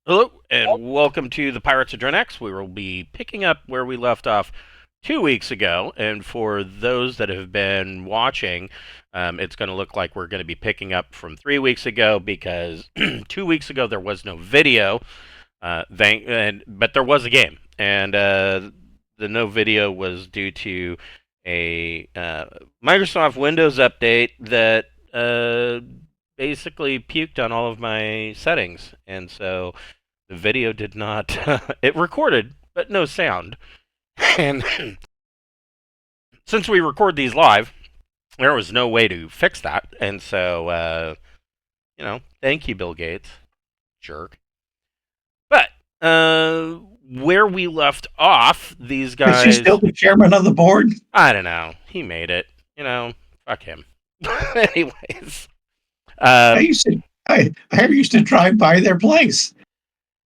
Hello, and welcome to the Pirates of Drinax. We will be picking up where we left off 2 weeks ago. And for those that have been watching, it's going to look like we're going to be picking up from 3 weeks ago because 2 weeks ago there was no video, but there was a game. And the no video was due to a Microsoft Windows update that basically puked on all of my settings. And so the video did not. It recorded, but no sound. And since we record these live, there was no way to fix that. And so, thank you, Bill Gates, jerk. But where we left off, these Is he guys. still the chairman of the board? I don't know. He made it. Fuck him. Anyways, I used to, I used to drive by their place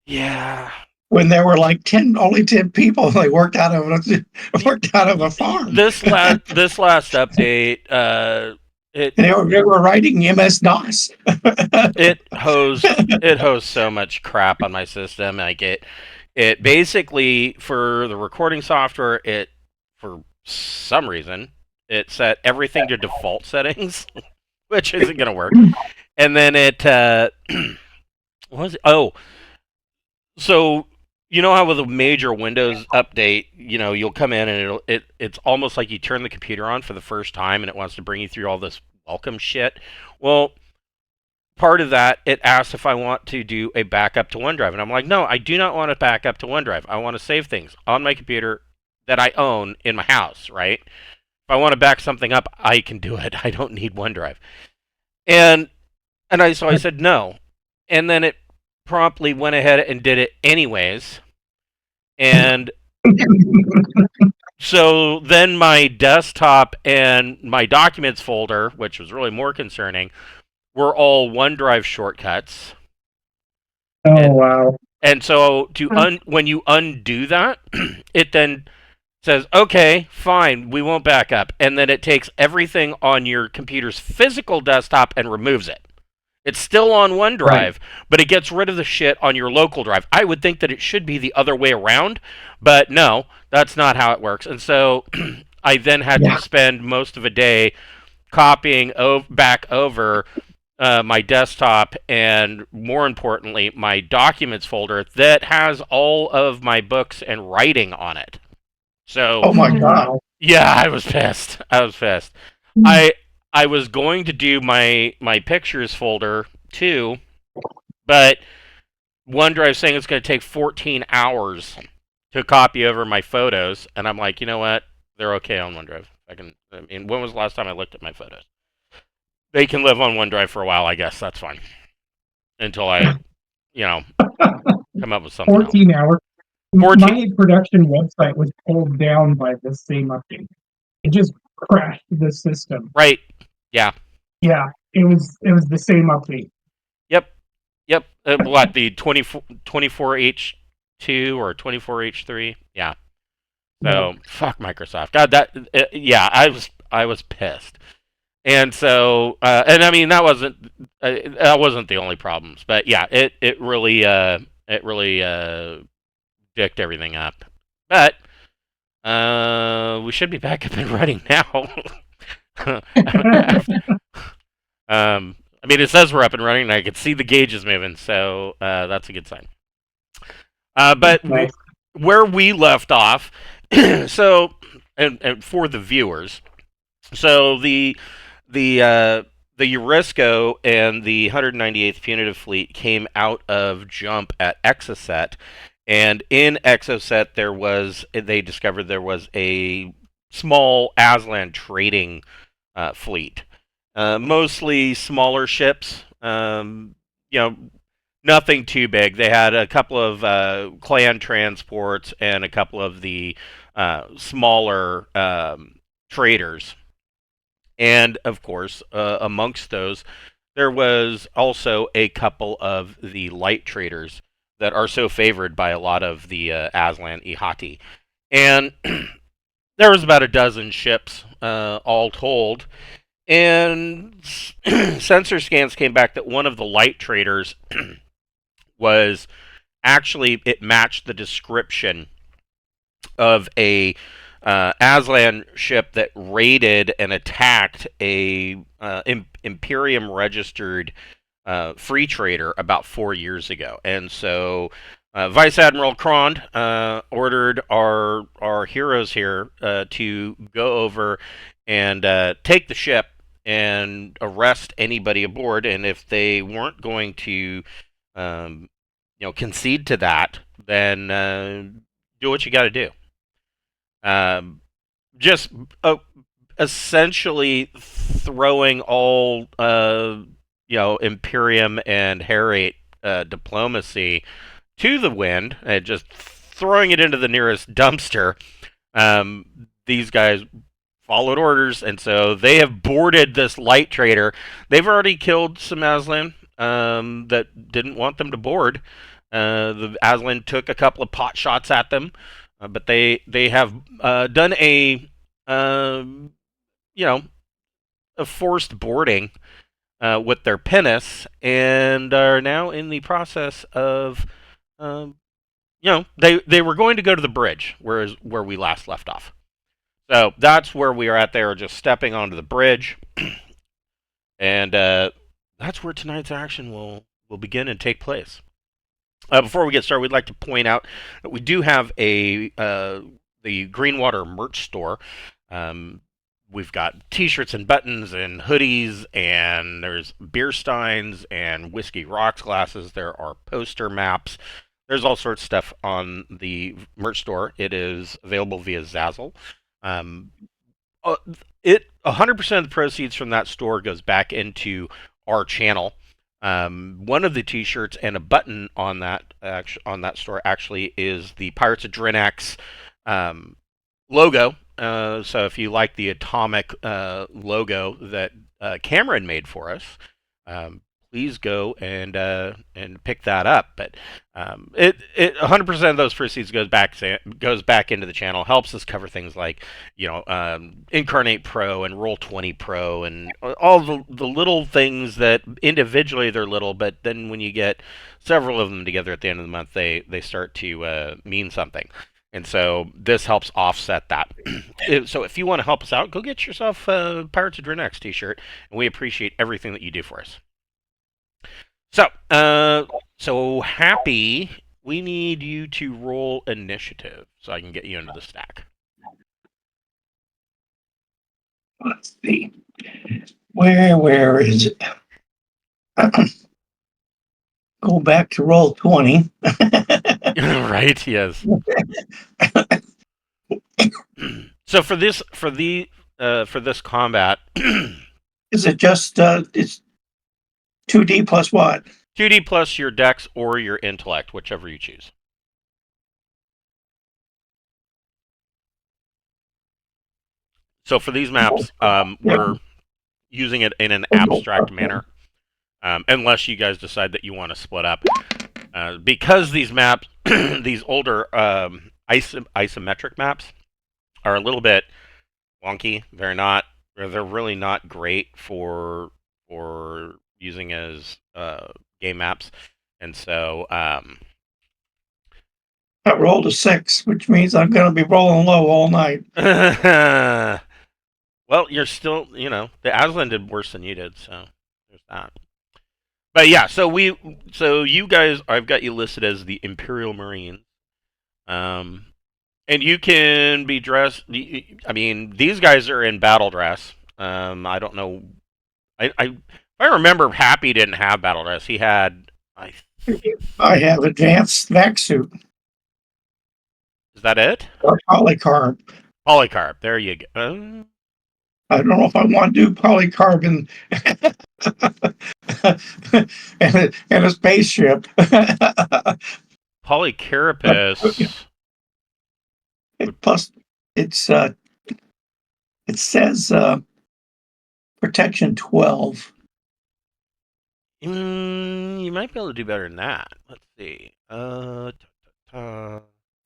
yeah. when there were like only 10 people. They worked out of a farm. This last update, And they were writing MS DOS. it hosed so much crap on my system. Like it basically, for the recording software, it, for some reason, it set everything to default settings, which isn't gonna work. And then it what was it? Oh, so you know how with a major Windows update, you'll come in and it's almost like you turn the computer on for the first time and it wants to bring you through all this welcome shit. Well, part of that, it asks if I want to do a backup to OneDrive, and I'm like, no, I do not want to back up to OneDrive. I want to save things on my computer that I own in my house, right? If I want to back something up, I can do it. I don't need OneDrive. And so I said no, and then it promptly went ahead and did it anyways. And so then my desktop and my documents folder, which was really more concerning, were all OneDrive shortcuts. Oh, And, wow. and so when you undo that, it then says, okay, fine, we won't back up. And then it takes everything on your computer's physical desktop and removes it. It's still on OneDrive, right, but it gets rid of the shit on your local drive. I would think that it should be the other way around, but no, that's not how it works. And so I then had to spend most of a day copying back over my desktop and, more importantly, my documents folder that has all of my books and writing on it. So, oh my god, yeah, I was pissed. I was going to do my pictures folder too, but OneDrive saying it's going to take 14 hours to copy over my photos, and I'm like, you know what? They're okay on OneDrive. I mean, when was the last time I looked at my photos? They can live on OneDrive for a while, I guess. That's fine. Until I, come up with something 14 else. hours. 14. My production website was pulled down by the same update. It just crashed the system. Right. Yeah. Yeah, it was the same update. Yep. What, the 24H2 or 24H3? Yeah. So, fuck Microsoft. God, I was pissed. And so, and I mean, that wasn't the only problems, but yeah, it really dicked everything up. But we should be back up and running now. I mean, it says we're up and running, and I can see the gauges moving, so that's a good sign. But nice. Where we left off, so and for the viewers, so the Eurisco and the 198th Punitive Fleet came out of jump at Exocet, and in Exocet they discovered there was a small Aslan trading fleet. Mostly smaller ships, nothing too big. They had a couple of clan transports and a couple of the smaller traders. And, of course, amongst those, there was also a couple of the light traders that are so favored by a lot of the Aslan Ihati. And there was about a dozen ships, all told. And sensor scans came back that one of the light traders was actually it matched the description of a Aslan ship that raided and attacked a Imperium registered free trader about 4 years ago. And so Vice Admiral Crond ordered our heroes here to go over and take the ship and arrest anybody aboard. And if they weren't going to, concede to that, then do what you got to do. Um, just essentially throwing all Imperium and Herate diplomacy to the wind and just throwing it into the nearest dumpster. These guys followed orders, and so they have boarded this light trader. They've already killed some Aslan that didn't want them to board. The Aslan took a couple of pot shots at them, but they have done uh, you know a forced boarding with their pinnace and are now in the process of they were going to go to the bridge, where we last left off. So that's where we are at. They are just stepping onto the bridge, and that's where tonight's action will begin and take place. Before we get started, we'd like to point out that we do have the Greenwater merch store. We've got T-shirts and buttons and hoodies, and there's beer steins and whiskey rocks glasses. There are poster maps. There's all sorts of stuff on the merch store. It is available via Zazzle. It 100% of the proceeds from that store goes back into our channel. One of the T-shirts and a button on that store actually is the Pirates of Drinax logo. So if you like the atomic logo that Cameron made for us, please go and pick that up. But it 100% of those proceeds goes back into the channel. Helps us cover things like Incarnate Pro and Roll20 Pro and all the little things that individually they're little, but then when you get several of them together at the end of the month, they start to mean something. And so this helps offset that. So if you want to help us out, go get yourself a Pirates of Drinax t-shirt, and we appreciate everything that you do for us. So Happy, we need you to roll initiative so I can get you into the stack. Let's see. Where is it? Go back to Roll20. Right, yes. So for this combat, is it just it's 2D plus what? 2D plus your dex or your intellect, whichever you choose. So for these maps, we're using it in an abstract manner, unless you guys decide that you want to split up. Because these maps, these older isometric maps, are a little bit wonky. They're really not great for using as game maps, and so I rolled a 6, which means I'm going to be rolling low all night. Well, you're still, the Aslan did worse than you did, so there's that. But yeah, so you guys, I've got you listed as the Imperial Marines, and you can be dressed. I mean, these guys are in battle dress. I don't know. If I remember, Happy didn't have battle dress. He had. I have advanced vac suit. Is that it? Or polycarb. Polycarb. There you go. I don't know if I want to do polycarb and a spaceship. Polycarapace. Plus, it says protection 12. You might be able to do better than that. Let's see. Well,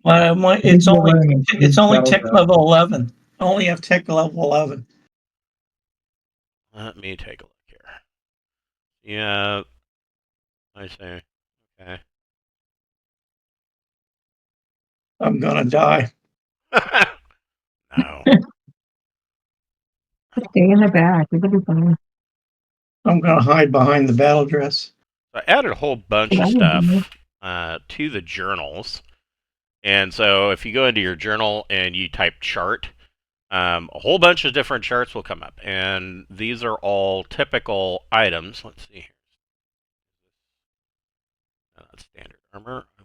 it's only tech level 11. I only have tech level 11. Let me take a look here. Yeah, I see. Okay. I'm gonna die. No. Stay in the back. It'll be fine. I'm gonna hide behind the battle dress. I added a whole bunch of stuff to the journals. And so if you go into your journal and you type chart, a whole bunch of different charts will come up. And these are all typical items. Let's see here. That's standard armor. I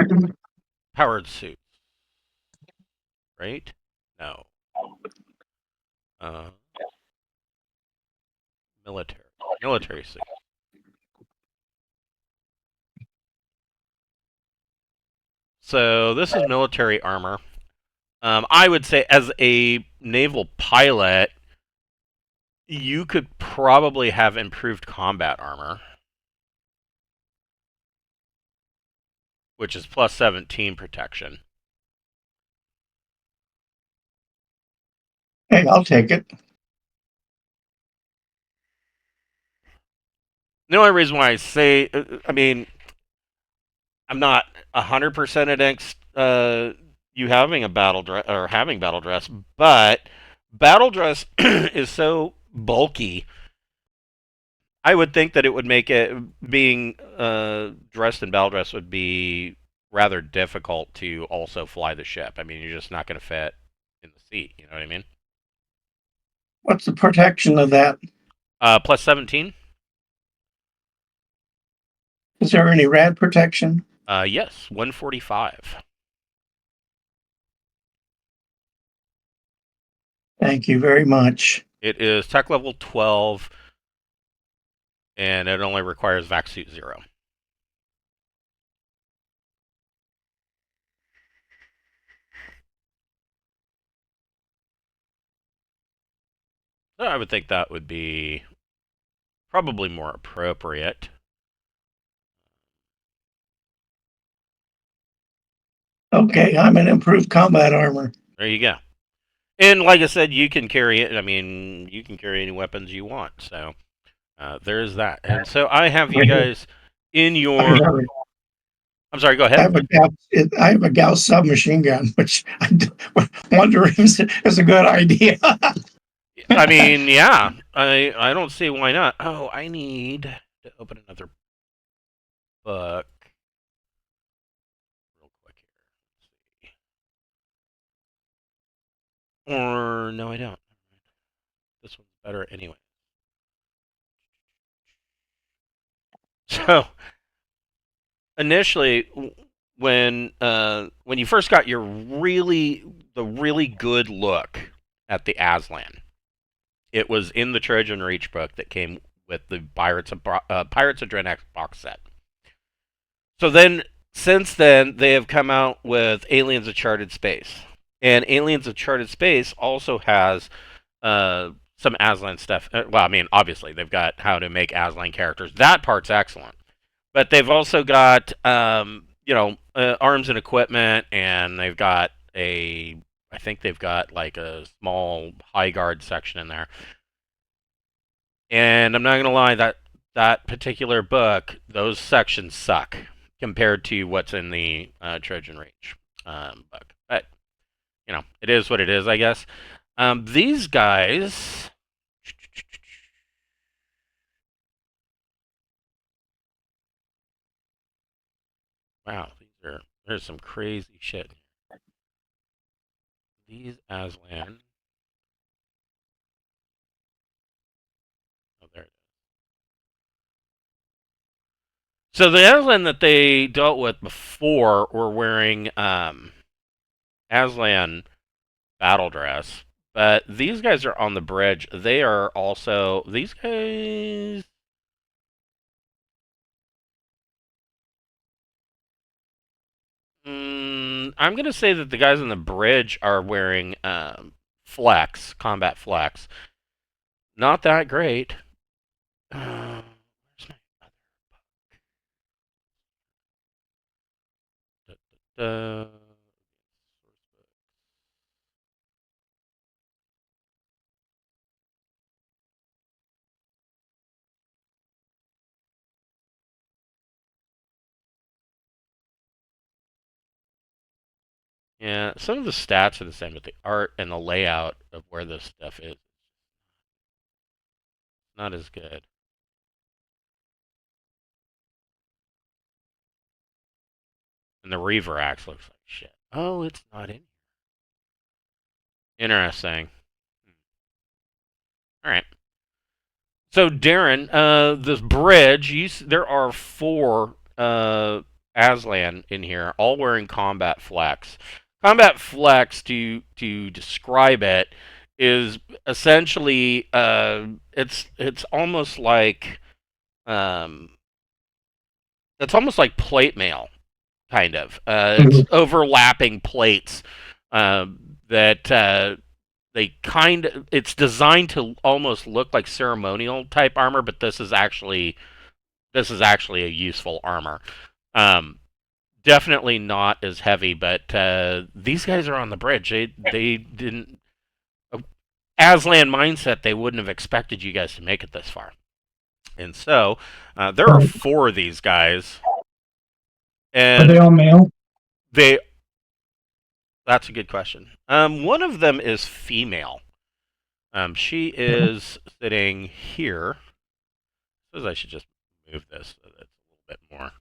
want powered suits, right? No. Uh, military suit. So this is military armor. I would say as a naval pilot, you could probably have improved combat armor, which is plus 17 protection. Hey, I'll take it. The only reason why I say, I mean, I'm not 100% against you having a battle dress or having battle dress, but battle dress is so bulky. I would think that it would make it being dressed in battle dress would be rather difficult to also fly the ship. I mean, you're just not going to fit in the seat. You know what I mean? What's the protection of that? Plus 17. Is there any rad protection? Yes, 145. Thank you very much. It is tech level 12, and it only requires vac suit 0. So I would think that would be probably more appropriate. Okay, I'm in improved combat armor. There you go. And like I said, you can carry it. I mean, you can carry any weapons you want. So there's that. And so I have you guys in your. I'm sorry. Go I ahead. have a Gauss submachine gun, which I wonder if is a good idea. I mean, yeah. I don't see why not. Oh, I need to open another book real quick here. Or no, I don't. This one's better anyway. So initially, when you first got the really good look at the Aslan, it was in the Trojan Reach book that came with the Pirates of Drinax box set. So then, since then, they have come out with Aliens of Charted Space, and Aliens of Charted Space also has some Aslan stuff. Well, I mean, obviously they've got how to make Aslan characters. That part's excellent. But they've also got, arms and equipment, and they've got I think they've got like a small high guard section in there. And I'm not gonna lie, that particular book, those sections suck compared to what's in the Trojan Reach book. But it is what it is, I guess. These guys. Wow, there's some crazy shit. These Aslan. Oh, there it is. So the Aslan that they dealt with before were wearing Aslan battle dress, but these guys are on the bridge. They are also these guys. I'm gonna say that the guys on the bridge are wearing combat flex. Not that great. Where's my other book? Yeah, some of the stats are the same, but the art and the layout of where this stuff is not as good. And the Reaver axe looks like shit. Oh, it's not in here. Interesting. All right. So Darren, this bridge. There are 4 Aslan in here, all wearing combat flex. Combat flex, to describe it, is essentially it's almost like um, plate mail, kind of. It's overlapping plates that it's designed to almost look like ceremonial type armor, but this is actually a useful armor. Definitely not as heavy, but these guys are on the bridge. They didn't Aslan mindset. They wouldn't have expected you guys to make it this far, and so there are 4 of these guys. And are they all male? They. That's a good question. One of them is female. She is sitting here. I suppose I should just move this so that it's a little bit more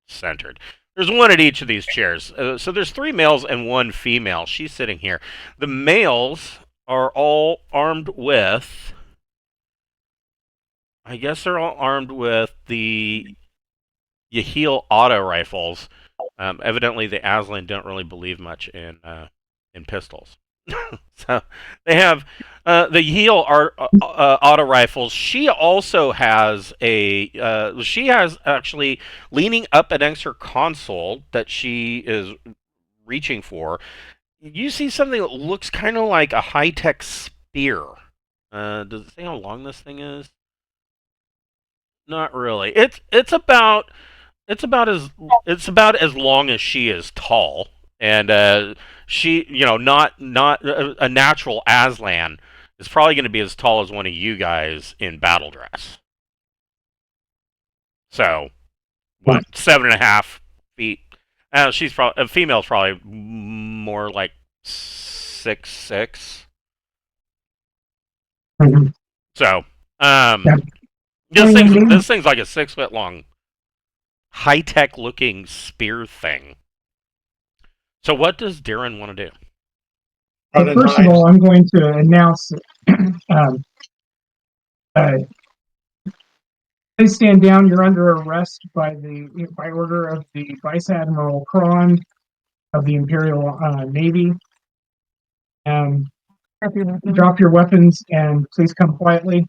centered. There's one at each of these chairs. So there's 3 males and 1 female. She's sitting here. The males are all armed with. I guess they're all armed with the Yaheel auto rifles. Evidently, the Aslan don't really believe much in pistols. So they have the Yaheel auto rifles. She also has she has actually leaning up against her console that she is reaching for. You see something that looks kind of like a high-tech spear. Does it say how long this thing is? Not really. It's about as long as she is tall, and she, not a natural Aslan is probably going to be as tall as one of you guys in battle dress. So, what, 7.5 feet? She's probably a female's probably more like 6'6". Mm-hmm. So, Yeah. this thing's like a 6 foot long, high tech looking spear thing. So, what does Darren want to do? Well, first of all, I'm going to announce. Please stand down. You're under arrest by order of the Vice Admiral Kron of the Imperial Navy. Drop your weapons and please come quietly.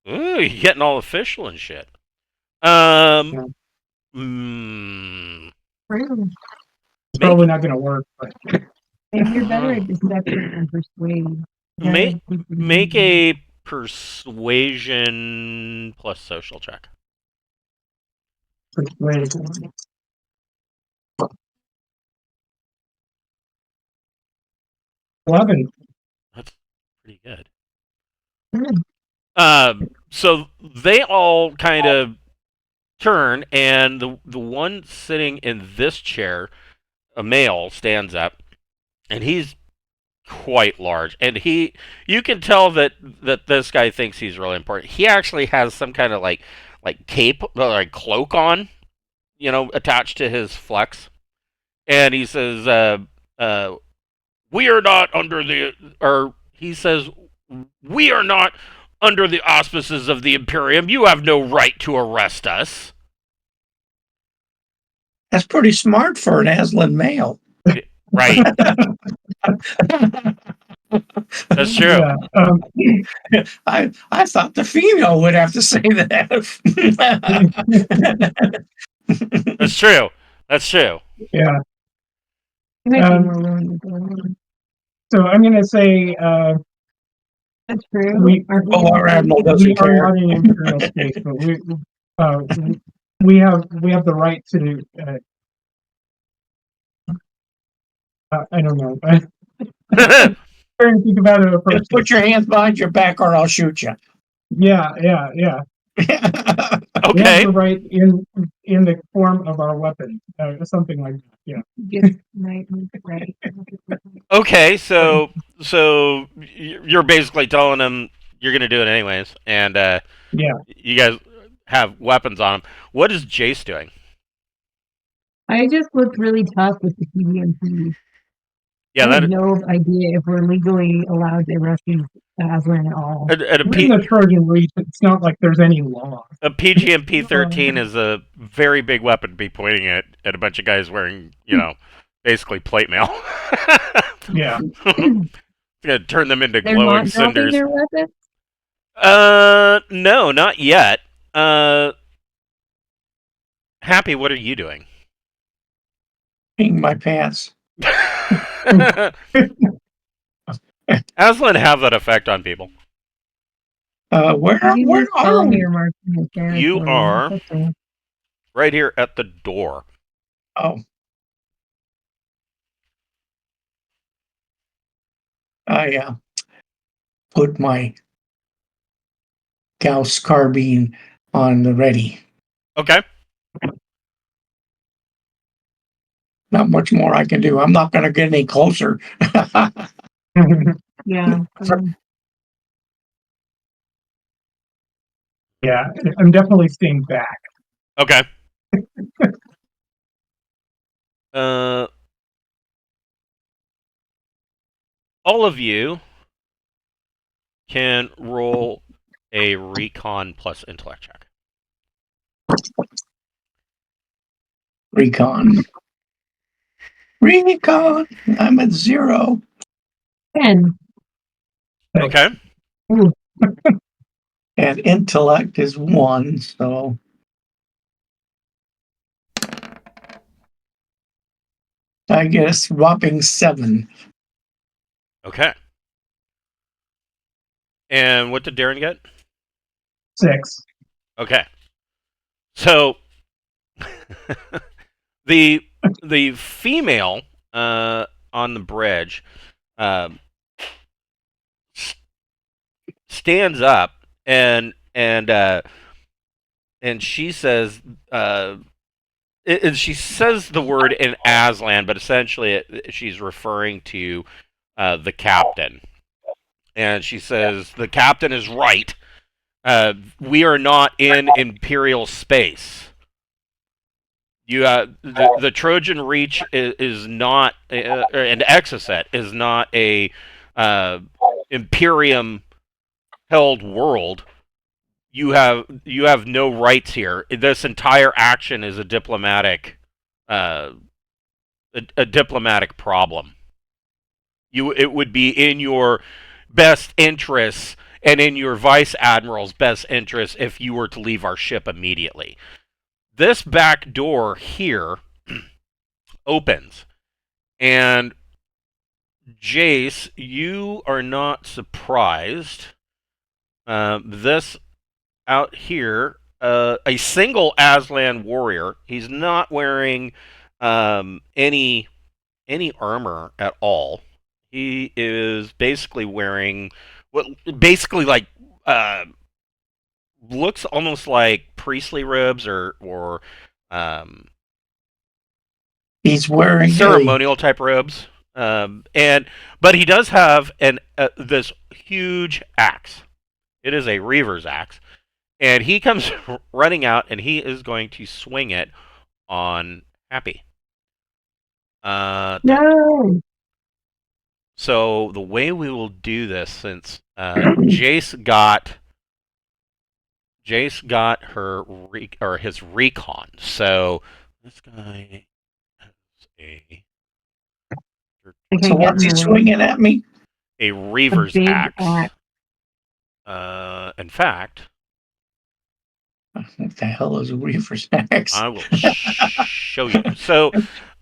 Ooh, you're getting all official and shit. It's probably not going to work, but If you're better at deception and persuade, make a persuasion plus social check. persuade. 11. That's pretty good. Good. So they all kind of turn, and the one sitting in this chair, a male, stands up, and he's quite large, and you can tell that this guy thinks he's really important. He actually has some kind of like cape, like cloak on, attached to his flex, and he says, "We are not under the," or he says, "We are not under the auspices of the Imperium. You have no right to arrest us." That's pretty smart for an Aslan male. Right. That's true. Yeah, I thought the female would have to say that. That's true. That's true. yeah. you might be more willing to go along. So I'm going to say That's true. Our admiral we doesn't are care. not in imperial space, but we have the right to. I don't know. I'm trying to think about it approach. Just put your hands behind your back, or I'll shoot you. Yeah. We have Okay. the right in the form of our weapon, something like that. Yeah. Just right, right. Okay. So you're basically telling them you're gonna do it anyways, and Yeah. you guys have weapons on them. What is Jace doing? I just looked really tough with the PDMP. Yeah, I have that no idea if we're legally allowed to arrest these Aslan at all. We're in the Trojan region. It's not like there's any law. a PGMP-13 is a very big weapon to be pointing at a bunch of guys wearing, basically plate mail. Yeah. It's gonna turn them into They're glowing not dropping cinders. their weapons? No, not yet. Happy, what are you doing? Peeing my pants. Aslan have that effect on people. Where You where just are tell me we? you're marking the territory. You are Okay. right here at the door. Oh, I put my Gauss carbine on the ready. Okay. Not much more I can do. I'm not going to get any closer. Yeah. Yeah. I'm definitely staying back. Okay. All of you can roll a recon plus intellect check. Recon. Recon. I'm at 0. 10. Okay. Ooh, And intellect is 1. So I guess whopping 7. Okay. And what did Darren get? 6. Okay. So the female on the bridge stands up and she says and she says the word in Aslan, but essentially she's referring to the captain. And she says the captain is right. We are not in Imperial space. The Trojan Reach is not, and Exocet is not a Imperium held world. You have no rights here. This entire action is a diplomatic a diplomatic problem. It would be in your best interests and in your vice admiral's best interests if you were to leave our ship immediately. This back door here opens, and Jace, you are not surprised. This out here, a single Aslan warrior. He's not wearing any armor at all. He is basically wearing what basically like looks almost like priestly robes or He's wearing ceremonial type robes. But he does have this huge axe. It is a Reaver's axe, and he comes running out, and he is going to swing it on Happy. No. So the way we will do this, since Jace got her his recon, so this guy has So what's he swinging at me? a Reaver's big axe. In fact, What the hell is a Reaver's axe? I will show you. So,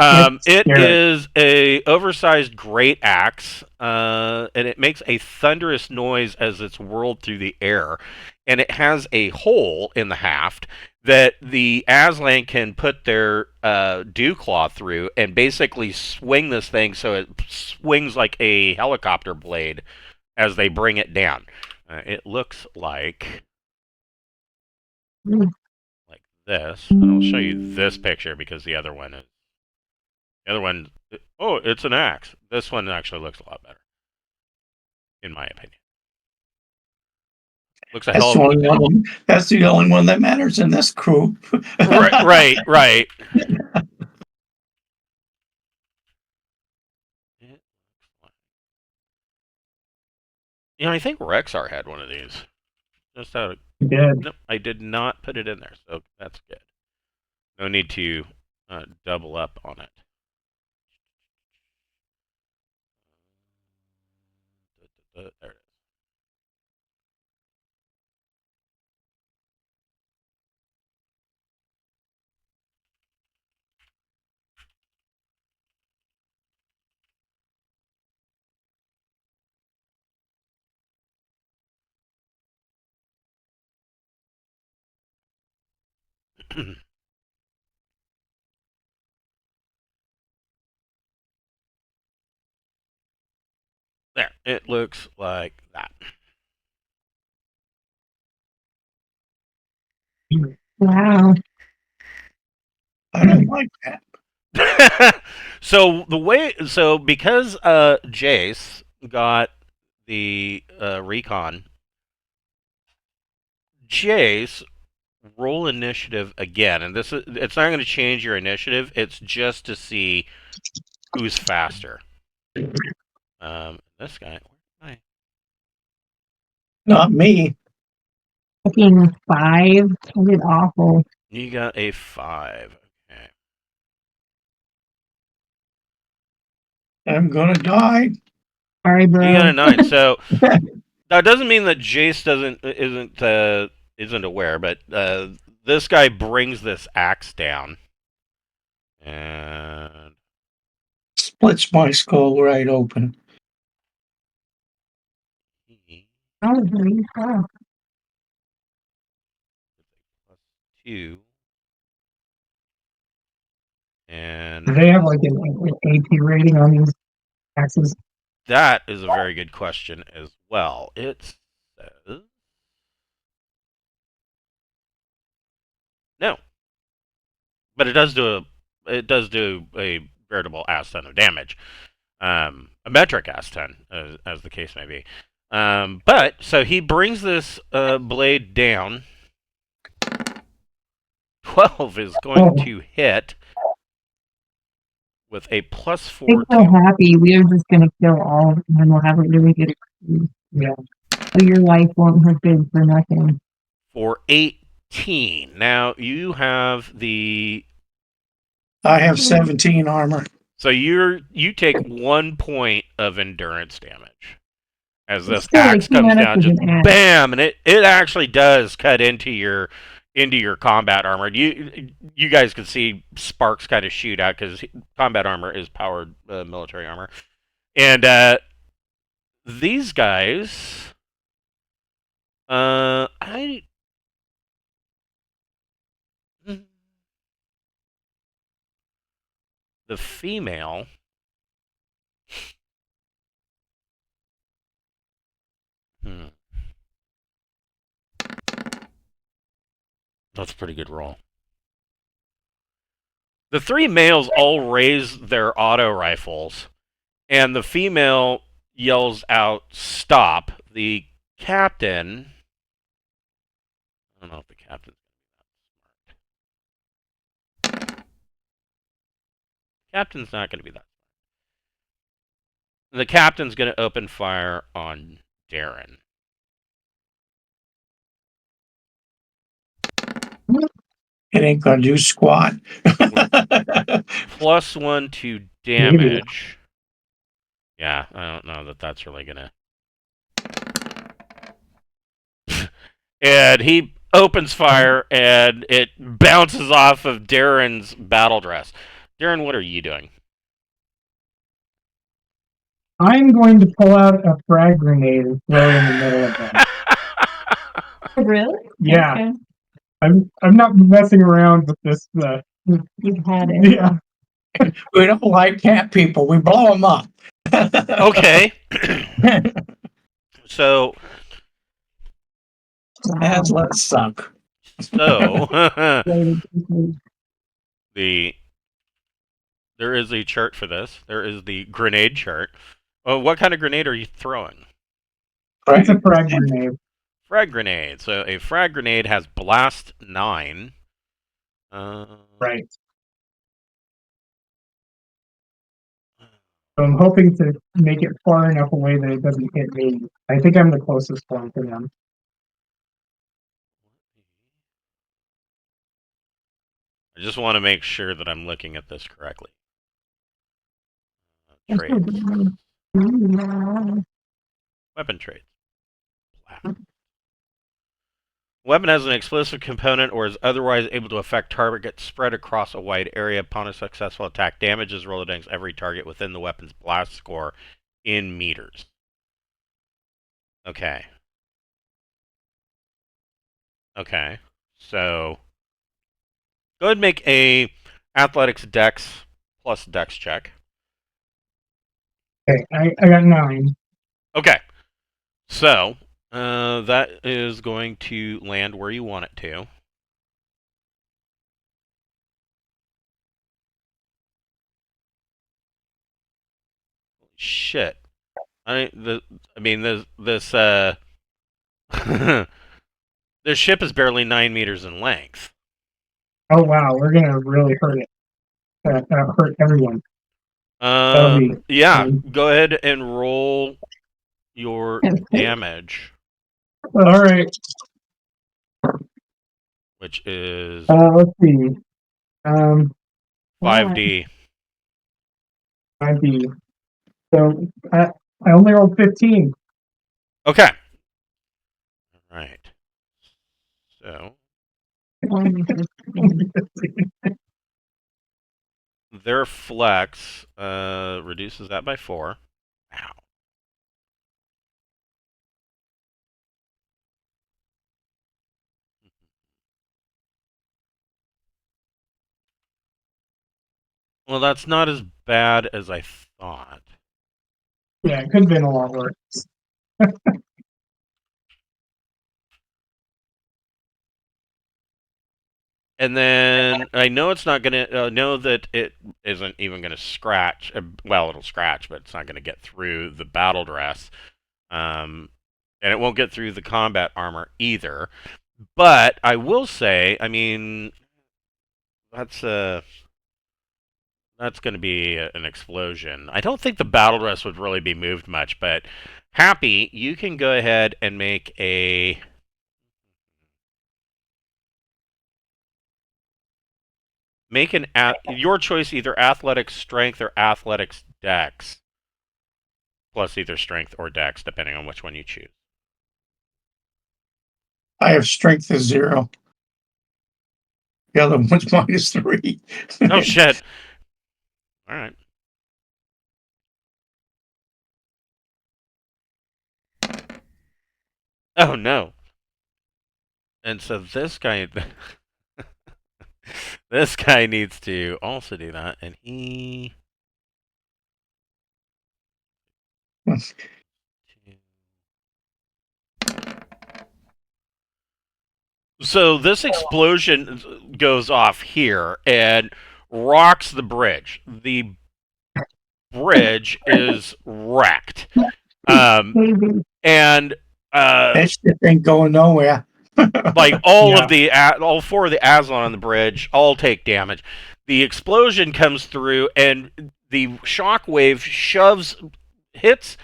it is a oversized great axe, and it makes a thunderous noise as it's whirled through the air, and it has a hole in the haft that the Aslan can put their dew claw through and basically swing this thing so it swings like a helicopter blade as they bring it down. It looks like this, and I'll show you this picture because the other one is. The other one, oh, it's an axe. This one actually looks a lot better, in my opinion. Looks a That's hell the of only one. That's the only one that matters in this crew. right. You know, I think Rexar had one of these. Just out of Dead. no, I did not put it in there, so that's good. No need to double up on it. There it is. There, it looks like that. Wow. I don't like that. So because Jace got the recon, Jace roll initiative again, and it's not going to change your initiative. It's just to see who's faster. This guy. Not me. Fucking 5. I did awful. You got a 5. Okay. I'm gonna die. Sorry, bro. You got a 9. So that doesn't mean that Jace isn't aware, but this guy brings this axe down, and Splits my skull right open. Oh, really? Oh. +2, and Do they have like an AP rating on these axes? that is a very good question as well. It says no, but it does do a veritable ass ton of damage, a metric ass ton, as the case may be. But so he brings this blade down. 12 is going to hit with a +4. I'm so happy. We are just gonna kill all of them and we'll have a really good excuse. Yeah. So your life won't have been for nothing. For 18. Now you have the. I have 17 armor. So you take 1 point of endurance damage as this Still, axe they came comes at us down, with just an axe. bam, and it actually does cut into your combat armor. You guys can see sparks kind of shoot out because combat armor is powered military armor, and these guys, I. The female. That's a pretty good roll. The 3 males all raise their auto rifles, and the female yells out, "Stop!" The captain. I don't know if the captain's smart. Captain's not going to be that smart. The captain's going to open fire on Darren. It ain't gonna do squat. +1 to damage. Yeah, I don't know that that's really gonna. And he opens fire, and it bounces off of Darren's battle dress. Darren, what are you doing? I'm going to pull out a frag grenade and throw it in the middle of them. Really? Yeah. Okay. I'm not messing around with this. You've had it. Yeah. We don't like cat people. We blow them up. Okay. So Aslan suck. So Related to- the there is a chart for this. There is the grenade chart. Oh, what kind of grenade are you throwing? It's a frag grenade. Frag grenade. So a frag grenade has blast 9. Uh, Right. So I'm hoping to make it far enough away that it doesn't hit me. I think I'm the closest one to them. I just want to make sure that I'm looking at this correctly. It's Traits. good. Weapon traits. Blast. Weapon has an explosive component or is otherwise able to affect target spread across a wide area. Upon a successful attack, damage is rolled against every target within the weapon's blast score in meters. Okay. Okay. So go ahead and make a athletics dex plus dex check. Okay, I got 9. Okay. So that is going to land where you want it to. Shit. I mean this this ship is barely 9 meters in length. Oh wow, we're gonna really hurt it. Hurt everyone. That'll be Yeah. fun. Go ahead and roll your damage, All right. which is Let's see. 5d. 5D. So I only rolled 15. Okay. All right. So their flex reduces that by 4. Ow. Well, that's not as bad as I thought. Yeah, it could have been a lot worse. And then I know it's not gonna know that it isn't even gonna scratch. Well, it'll scratch, but it's not gonna get through the battle dress, and it won't get through the combat armor either. But I will say, I mean, that's going to be an explosion. I don't think the battle dress would really be moved much, but Happy, you can go ahead and make your choice, either athletics strength or athletics dex, plus either strength or dex, depending on which one you choose. I have strength of 0. The other one's -3. Oh shit! All right. Oh no! And so this guy, this guy needs to also do that, and he. So this explosion goes off here and rocks the bridge. The bridge is wrecked, and That shit ain't going nowhere. like all 4 of the Aslan on the bridge all take damage. The explosion comes through, and the shockwave hits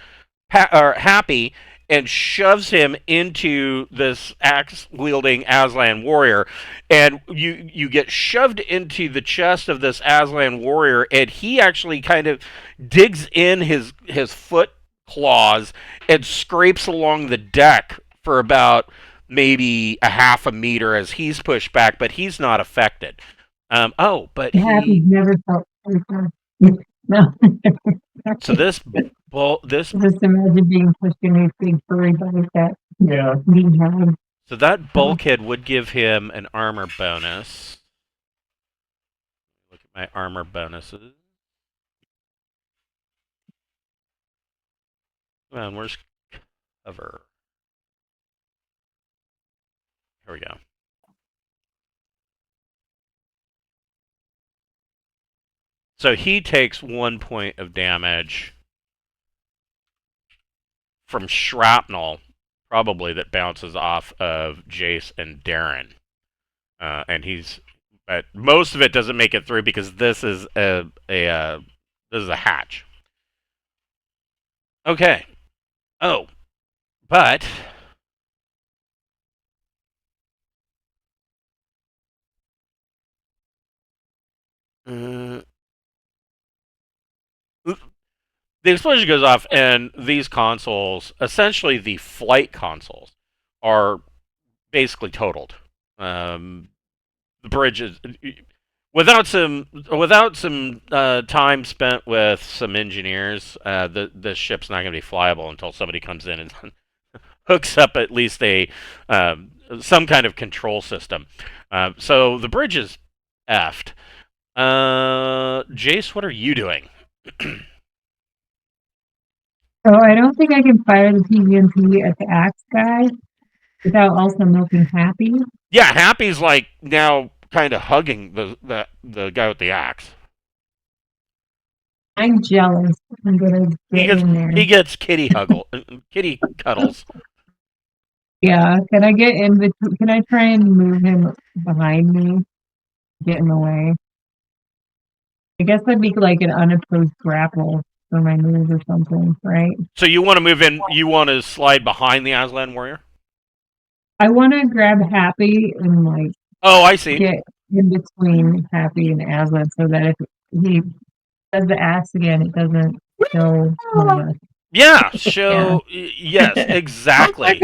Happy and shoves him into this axe-wielding Aslan warrior, and you get shoved into the chest of this Aslan warrior, and he actually kind of digs in his foot claws and scrapes along the deck for about maybe a half a meter as he's pushed back, but he's not affected. But Happy never felt no. So this Just imagine being pushed in a big furry body that Yeah. being held. So that bulkhead would give him an armor bonus. Look at my armor bonuses. Come on, where's cover? Here we go. So he takes 1 point of damage from shrapnel, probably that bounces off of Jace and Darren. But most of it doesn't make it through because this is a hatch. Okay. Oh, but the explosion goes off, and these consoles, essentially the flight consoles, are basically totaled. The bridge is without some time spent with some engineers. The ship's not going to be flyable until somebody comes in and hooks up at least some kind of control system. So the bridge is effed. Jace, what are you doing? So I don't think I can fire the TVMP at the axe guy without also milking Happy. Yeah, Happy's like now kind of hugging the guy with the axe. I'm jealous. I'm gonna get in there. He gets kitty cuddles. Yeah, can I get in between? Can I try and move him behind me? Get in the way. I guess that'd be like an unopposed grapple for my move or something, right? So you want to move in? You want to slide behind the Aslan warrior? I want to grab Happy and like. Oh, I see. Get in between Happy and Aslan so that if he does the axe again, it doesn't show. Yeah, yes, exactly.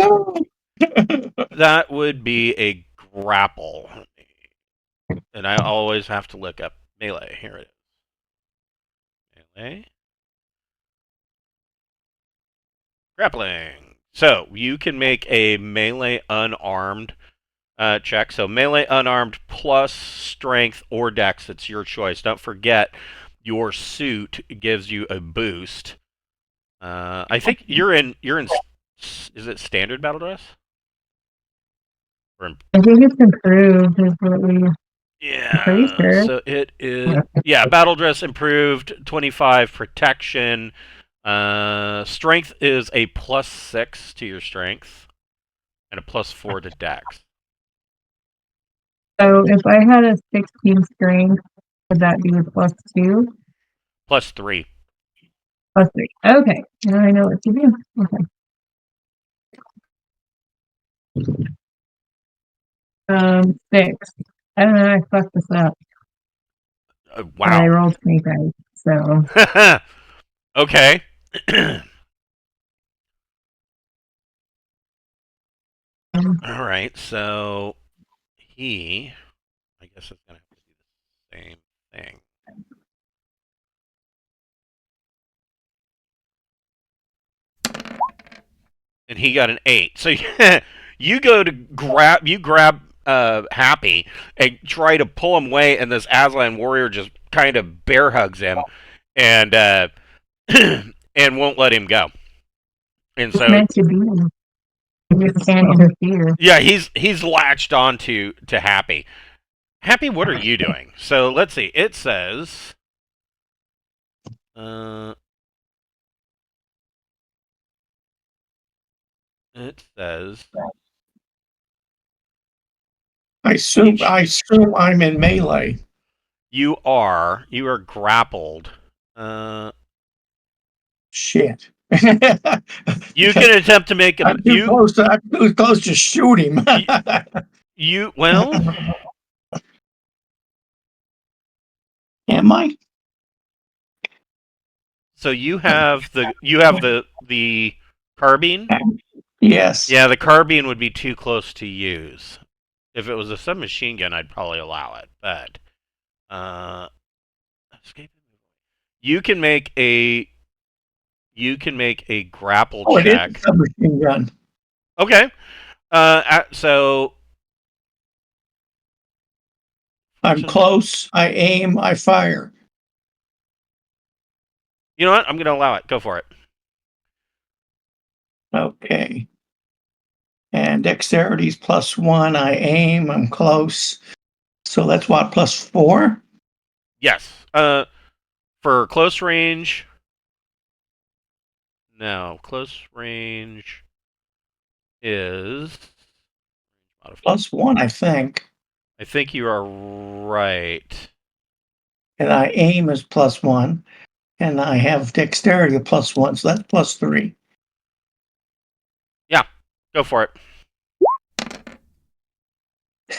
That would be a grapple. And I always have to look up melee. Here it is. Melee. Grappling. So you can make a melee unarmed check. So melee unarmed plus strength or dex. It's your choice. Don't forget, your suit gives you a boost. I think you're in. Is it standard battle dress? I think it's improved. Is what we. Yeah. Pretty sure. So it is. Yeah, battle dress improved. 25 protection. Strength is a +6 to your strength, and a +4 to dex. So if I had a 16 strength, would that be a +2? +3. +3. Okay, now I know what to do. Okay. 6. I don't know. I fucked this up. Wow. I rolled snake eyes. So. Okay. All right. So I guess it's gonna have to do the same thing. And he got an 8. So you go to grab Happy and try to pull him away, and this Aslan warrior just kind of bear hugs him, and and won't let him go. And so meant to be. You just can't interfere. Yeah, he's latched on to Happy. Happy, what are you doing? So let's see. It says. It says. I assume I'm in melee. You are grappled. Shit. You can attempt to make I'm too close to shoot him. Well. Am I? So you have the carbine? Yes. Yeah, the carbine would be too close to use. If it was a submachine gun, I'd probably allow it. But you can make a grapple check. It is a submachine gun. Okay. So I'm close. I aim. I fire. You know what? I'm going to allow it. Go for it. Okay. And dexterity's +1. I aim. I'm close. So that's what, +4? Yes. For close range, no, close range is +1, I think. I think you are right. And I aim is +1. And I have dexterity +1, so that's +3. Yeah, go for it.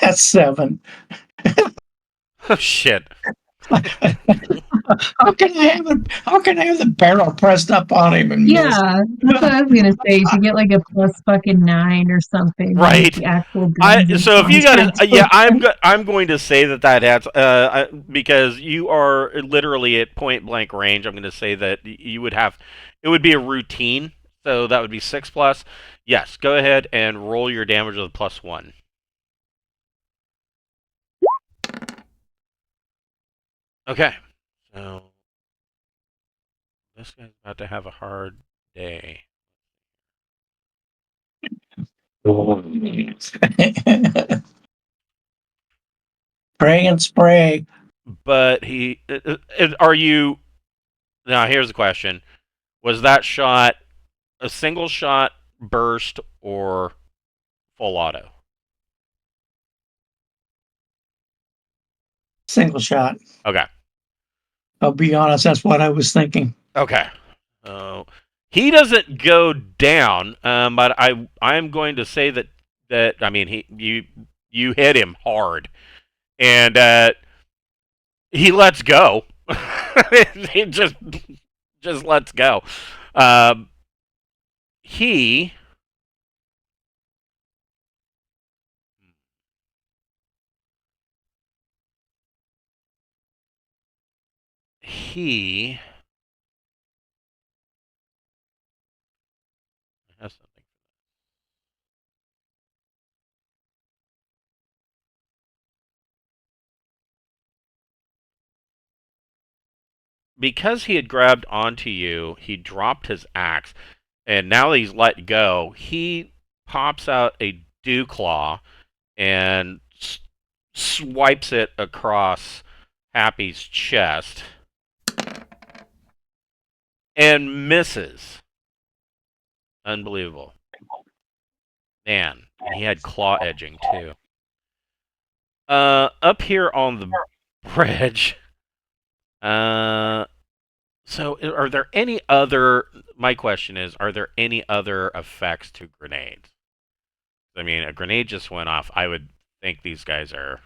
That's 7. Oh shit. How can I have the barrel pressed up on him and miss? Yeah, that's what I was gonna say. To get like a plus fucking 9 or something. Right. Like the actual guns and So if you got contact it, yeah, I'm going to say that adds because you are literally at point blank range. I'm going to say that you would have it would be a routine, so that would be 6 plus. Yes, go ahead and roll your damage with a +1. Okay, so this guy's about to have a hard day. Pray and spray. But are you now? Here's the question: was that shot a single shot, burst, or full auto? Single shot. Okay. I'll be honest, that's what I was thinking. Okay. He doesn't go down, but I'm going to say that I mean you hit him hard, and he lets go. He just lets go. Um, he he has something. Because he had grabbed onto you, he dropped his axe, and now that he's let go, he pops out a dew claw and swipes it across Happy's chest and misses. Unbelievable. Man, and he had claw edging too. Up here on the bridge, so are there any other, my question is, are there any other effects to grenades? I mean, a grenade just went off. I would think these guys are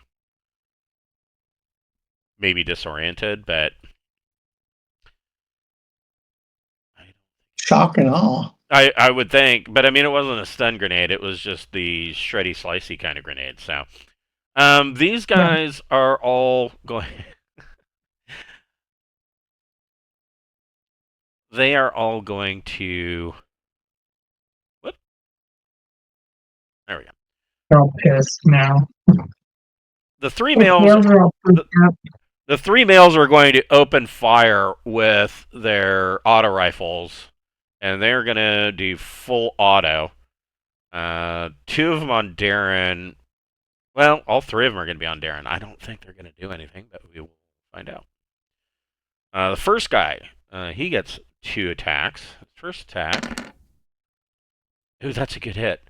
maybe disoriented, but Shock and awe. I would think, but I mean, it wasn't a stun grenade. It was just the shreddy slicey kind of grenade. So, these guys are all going. They are all going to. What? There we go. They're all pissed now. The three Their males. tails are all freaked out. The 3 males are going to open fire with their auto rifles, and they're going to do full auto. 2 of them on Darren. Well, all 3 of them are going to be on Darren. I don't think they're going to do anything, but we will find out. The first guy, he gets 2 attacks. First attack. Ooh, that's a good hit.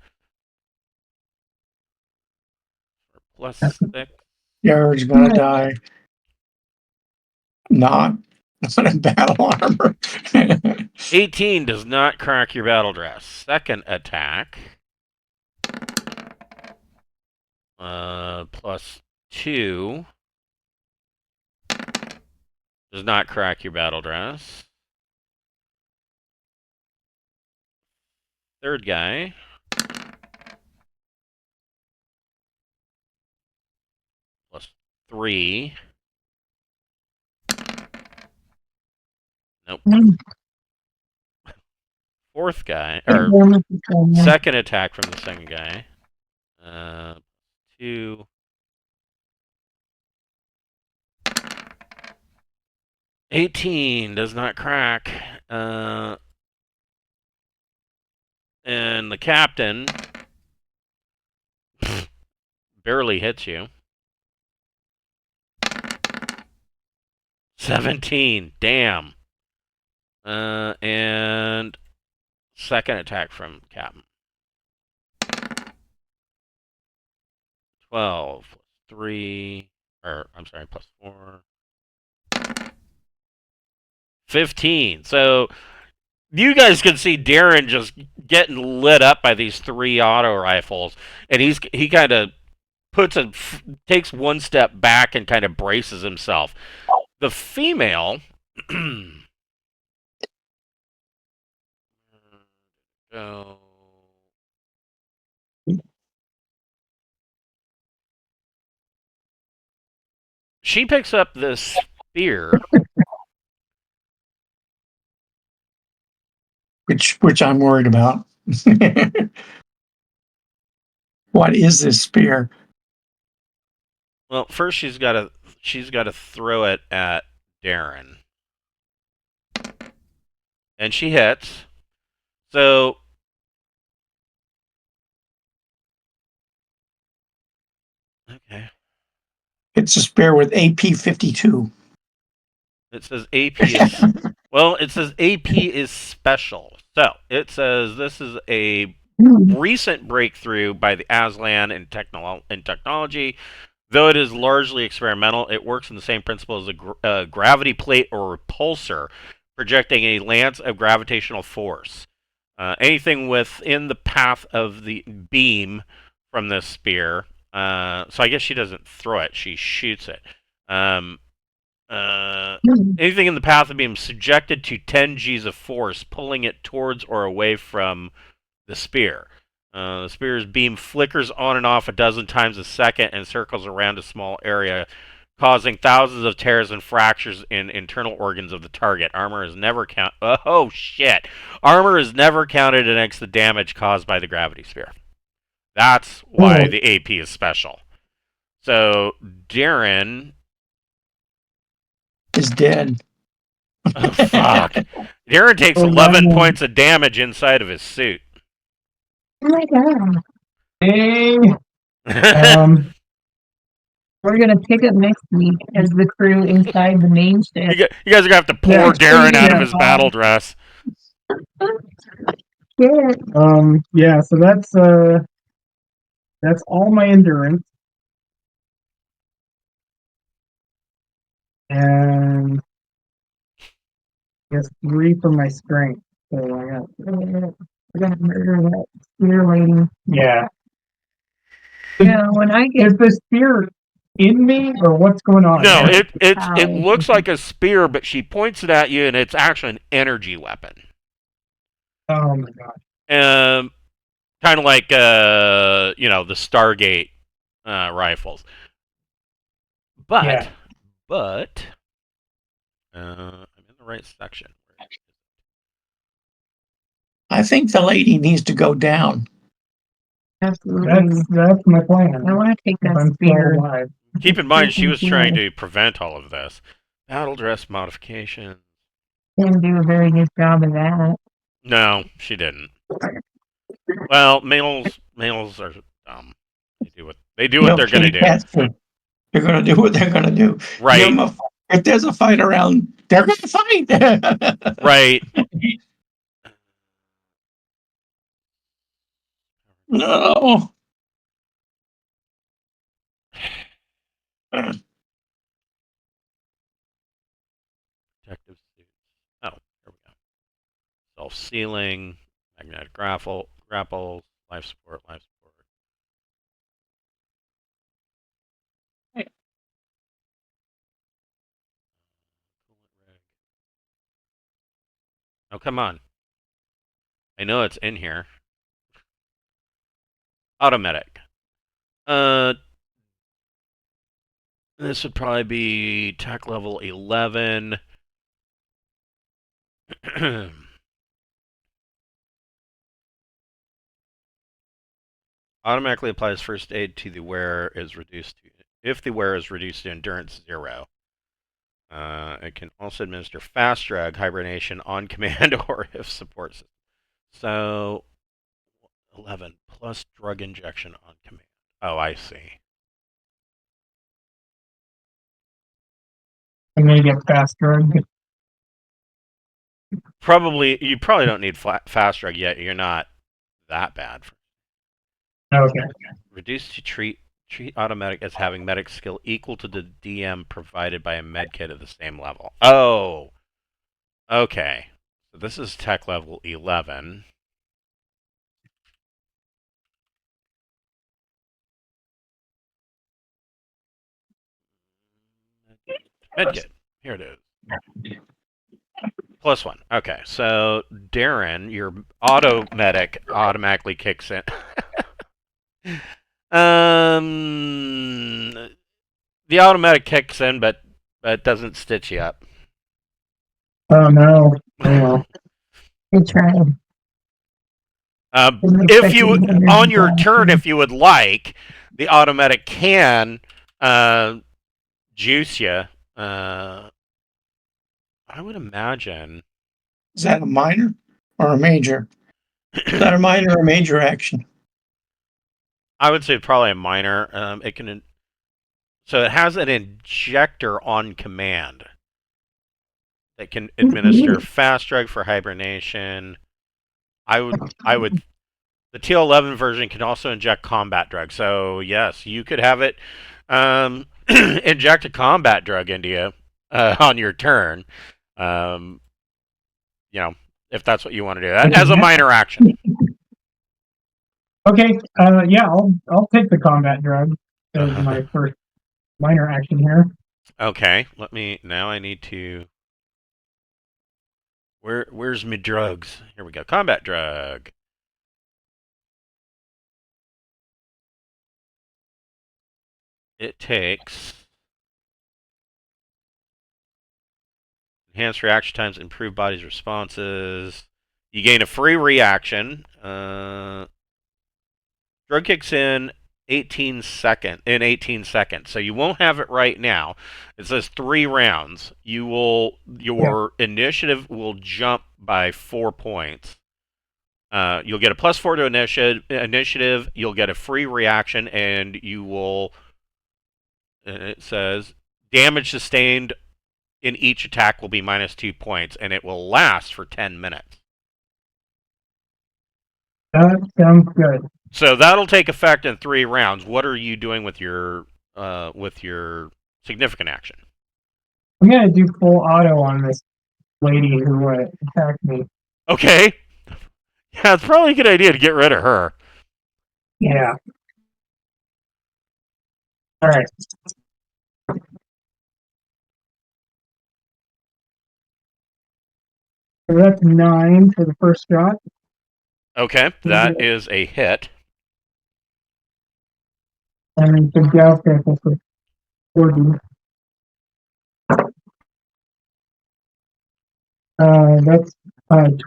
+6. Jared's gonna die. Not in battle armor. 18 does not crack your battle dress. Second attack. +2 does not crack your battle dress. Third guy. +3. Nope. Fourth guy, or second attack from the second guy. 2. 18 does not crack. And the captain barely hits you. 17. Damn. And second attack from Captain. 12 plus 3. Or, I'm sorry, plus 4. 15. So you guys can see Darren just getting lit up by these 3 auto rifles, and he kind of takes one step back and kind of braces himself. The female go. She picks up this spear, which I'm worried about. What is this spear? Well, first she's got to throw it at Darren, and she hits. So okay, It's a spear with AP 52. it says AP is well, it says AP is special. So it says this is a recent breakthrough by the Aslan in technology. Though it is largely experimental, it works in the same principle as a gravity plate or repulsor, projecting a lance of gravitational force. Anything within the path of the beam from this spear. So I guess she doesn't throw it; she shoots it. Anything in the path of being subjected to 10 G's of force, pulling it towards or away from the spear. The spear's beam flickers on and off a dozen times a second and circles around a small area, causing thousands of tears and fractures in internal organs of the target. Armor is never Oh shit! Armor is never counted against the damage caused by the gravity spear. That's why the AP is special. So Darren is dead. Oh fuck! Darren takes 11 points of damage inside of his suit. Oh my god. Dang. We're gonna pick up next week as the crew inside the main ship. You guys are gonna have to pour Darren out of his battle dress. Yeah, so that's all my endurance. And I guess 3 for my strength. So I got to murder that spear lady. yeah. Yeah, when I get Is the spear in me or what's going on? No, here? it looks like a spear, but she points it at you, and it's actually an energy weapon. Oh my god. Kind of like the Stargate rifles. But I'm in the right section. I think the lady needs to go down. absolutely, That's my plan. I want to take If that I'm still spear. alive. Keep in mind, she was trying to prevent all of this. Battle dress modification. Didn't do a very good job of that. No, she didn't. Well, males are dumb. They do what they're going to do. They're going to do what they're going to do. Right. If there's a fight around, they're going to fight. Right. No. Protective suits. Oh, here we go. Self-sealing, magnetic grapples, life support. Hey. Oh, come on. I know it's in here. Automatic. This would probably be tech level 11. Automatically applies first aid to the wearer if the wearer is reduced to endurance 0. It can also administer fast drug hibernation on command or if support system. So 11 plus drug injection on command. Oh, I see. And then you get fast drug. You probably don't need fast drug yet. You're not that bad. Okay. Reduced to treat automatic as having medic skill equal to the DM provided by a medkit at the same level. Oh, okay. So this is tech level 11. Medkit. Here it is. +1. Okay, so Darren, your auto medic automatically kicks in. The automatic kicks in, but doesn't stitch you up. Oh no. Oh well. Good try. If you on your turn, if you would like, the automatic can juice you. I would imagine. Is that a minor or a major? Is that a minor or a major action? I would say probably a minor. It can. So it has an injector on command that can administer fast drug for hibernation. I would. The TL11 version can also inject combat drug. So yes, you could have it inject a combat drug into you on your turn. You know, if that's what you want to do, that as a minor action. Okay. Yeah, I'll take the combat drug as my first minor action here. Okay, now I need to. Where's my drugs? Here we go. Combat drug. It takes enhanced reaction times, improve body's responses. You gain a free reaction. Drug kicks in 18 seconds. So you won't have it right now. It says 3 rounds. Your initiative will jump by 4 points. You'll get a +4 to initiative. You'll get a free reaction, and you will. And it says damage sustained in each attack will be -2 points, and it will last for 10 minutes. That sounds good. So that'll take effect in 3 rounds. What are you doing with your significant action? I'm gonna do full auto on this lady who attacked me. Okay. Yeah, it's probably a good idea to get rid of her. Yeah. All right. So that's 9 for the first shot. Okay, that is a hit. And the gal sample for 40. That's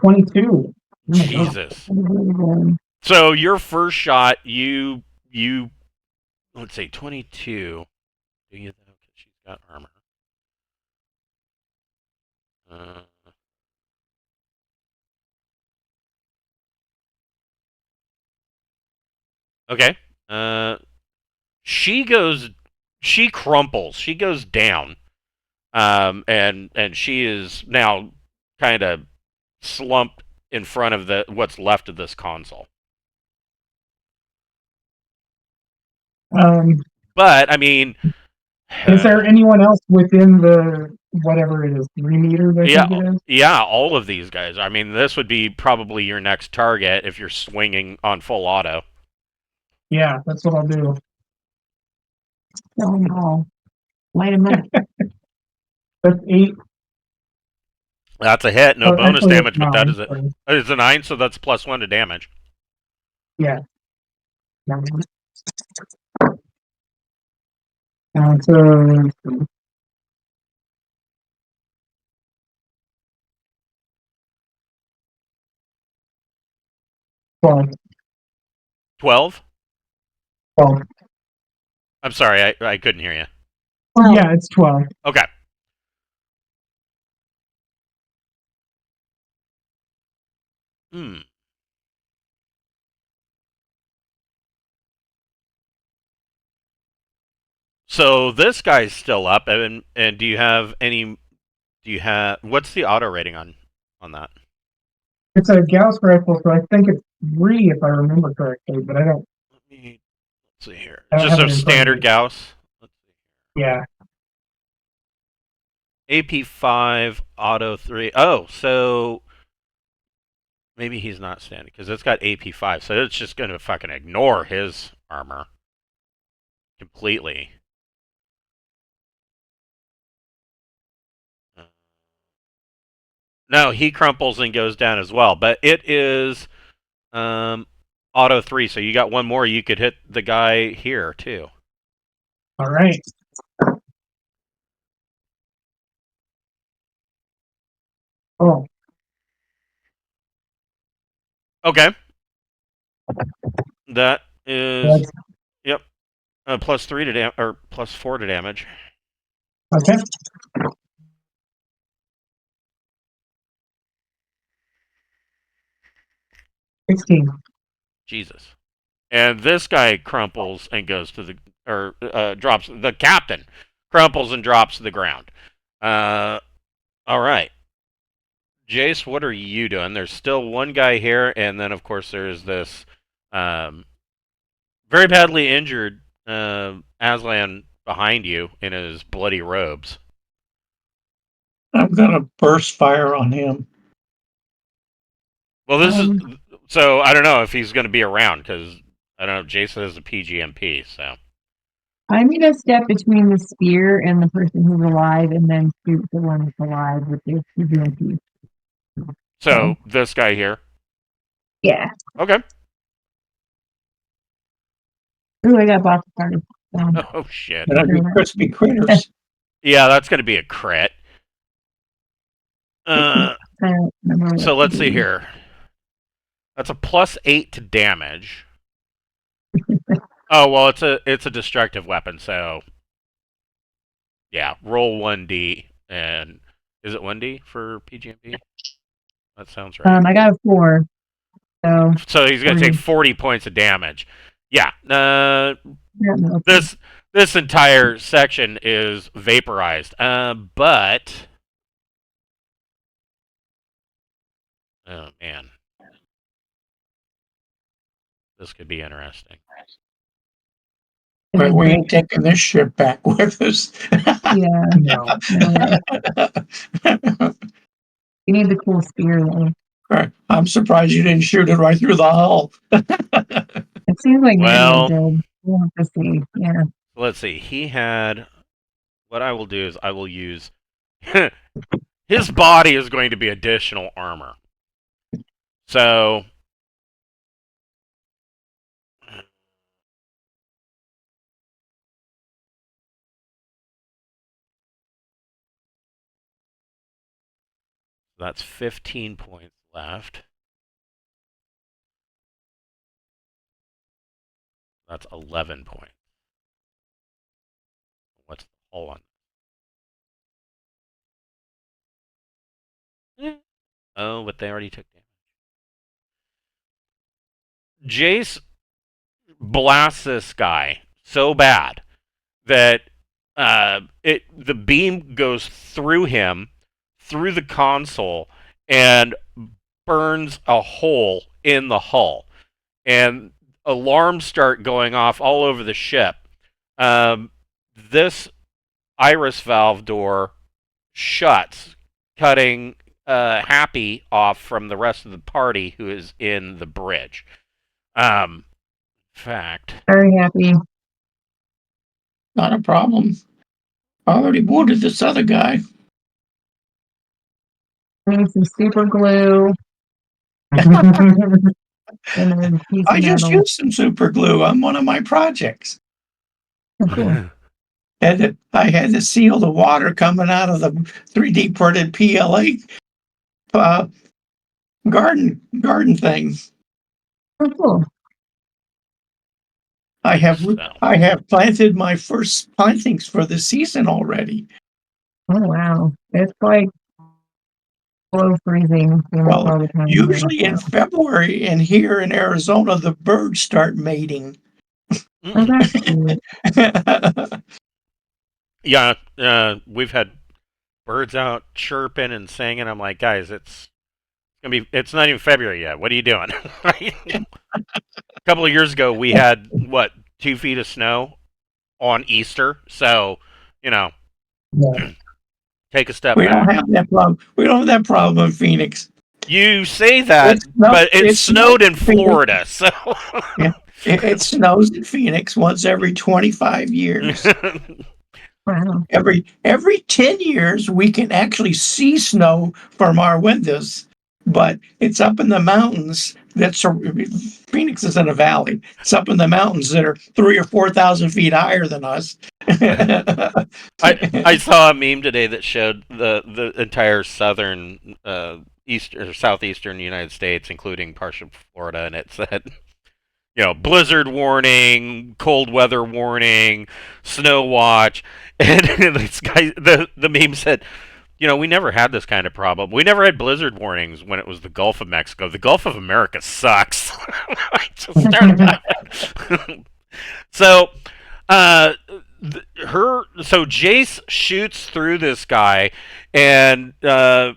22. Jesus. So your first shot, you let's say 22. Do you know? She's got armor. Okay. She crumples. She goes down. And she is now kind of slumped in front of what's left of this console. But I mean, is there anyone else within the whatever it is, 3 meters? I think it is. Yeah, all of these guys. I mean, this would be probably your next target if you're swinging on full auto. Yeah, that's what I'll do. Oh no! Wait a minute. That's 8. That's a hit. No bonus actually, damage, but that is it. sorry. It's a 9, so that's +1 to damage. Yeah. So 12. 12? 12. I'm sorry, I couldn't hear you. Yeah, it's 12. Okay. So this guy's still up, and do you have any? Do you have what's the auto rating on that? It's a Gauss rifle, so I think it's 3 if I remember correctly, but Let's see here. I don't Just have a it in front of standard me. Gauss. Yeah. AP5 auto 3. Oh, so maybe he's not standard because it's got AP5, so it's just going to fucking ignore his armor completely. No, he crumples and goes down as well, but it is auto 3, so you got one more. You could hit the guy here too. All right. Oh, Okay. That is that's yep. +3 to or +4 to damage. okay. 16. Jesus. And this guy crumples and goes to the drops. The captain crumples and drops to the ground. All right, Jace, what are you doing? There's still one guy here, and then of course there's this very badly injured Aslan behind you in his bloody robes. I'm gonna burst fire on him. Well, this is so I don't know if he's going to be around because I don't know. Jason has a PGMP, so. I'm gonna step between the spear and the person who's alive, and then shoot the one that's alive with the PGMP. So this guy here. Yeah. Okay. Ooh, I got box party. Oh shit. That'd be crispy critters. Yeah, that's going to be a crit. So let's see here. That's a +8 to damage. Oh well, it's a destructive weapon, so yeah. Roll 1d, and is it 1d for PGMP? That sounds right. I got a 4. So he's going to take 40 points of damage. Yeah. This entire section is vaporized. But oh man, this could be interesting. But we ain't taking this ship back with us. Yeah. No. You need the cool spear though. I'm surprised you didn't shoot it right through the hull. It seems like Well, maybe we'll have to see. Yeah. Let's see. He had. What I will do is I will use. His body is going to be additional armor. So. That's 15 points left. That's 11 points. What's the hull on? Oh, but they already took damage. Jace blasts this guy so bad that the beam goes through him, through the console, and burns a hole in the hull. And alarms start going off all over the ship. This iris valve door shuts, cutting Happy off from the rest of the party who is in the bridge. Fact. Very happy. Not a problem. I already wounded this other guy. I need some super glue. And then I just metal. used some super glue on one of my projects. Oh, cool. I had to seal the water coming out of the 3D printed PLA garden thing. Oh, cool. I have planted my first plantings for the season already. Oh wow, it's like below freezing. Well, all the time usually here, in so. February and here in Arizona, the birds start mating. Oh, that's cute. Yeah, we've had birds out chirping and singing. I'm like, guys, it's not even February yet. What are you doing? A couple of years ago, we had what 2 feet of snow on Easter. So, you know, Yeah. take a step We don't back. have that problem. We don't have that problem in Phoenix. You say that, No, but it it snowed in snows in Phoenix. Florida, so. Yeah. It snows in Phoenix once every 25 years. Wow. Every 10 years, we can actually see snow from our windows, but it's up in the mountains. Phoenix is in a valley. It's up in the mountains that are 3 or 4,000 feet higher than us. I saw a meme today that showed the entire southern east or southeastern United States, including parts of Florida, and it said, blizzard warning, cold weather warning, snow watch, and this guy, the meme said, we never had this kind of problem. We never had blizzard warnings when it was the Gulf of Mexico. The Gulf of America sucks. I just started laughing. So, so Jace shoots through this guy, and the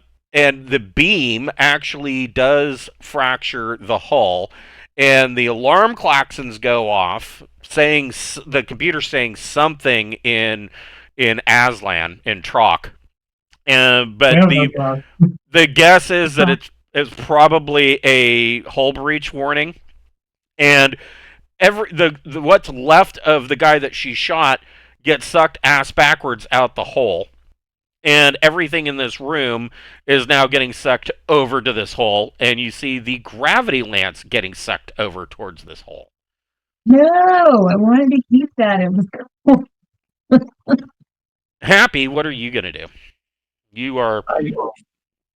beam actually does fracture the hull, and the alarm klaxons go off, saying the computer saying something in Aslan in Troc, but the guess is that it's probably a hull breach warning, and what's left of the guy that she shot gets sucked ass backwards out the hole, and everything in this room is now getting sucked over to this hole, and you see the gravity lance getting sucked over towards this hole. No, I wanted to keep that. It was cool. Happy, what are you gonna do? You are.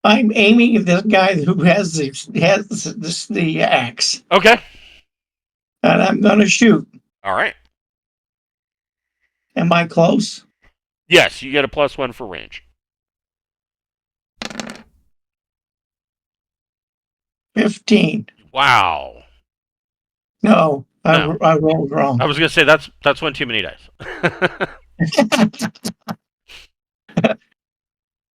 I'm aiming at this guy who has the axe. Okay. And I'm gonna shoot. All right. Am I close? Yes, you get a +1 for range. 15. Wow. No, No. I rolled wrong. I was gonna say that's one too many dice.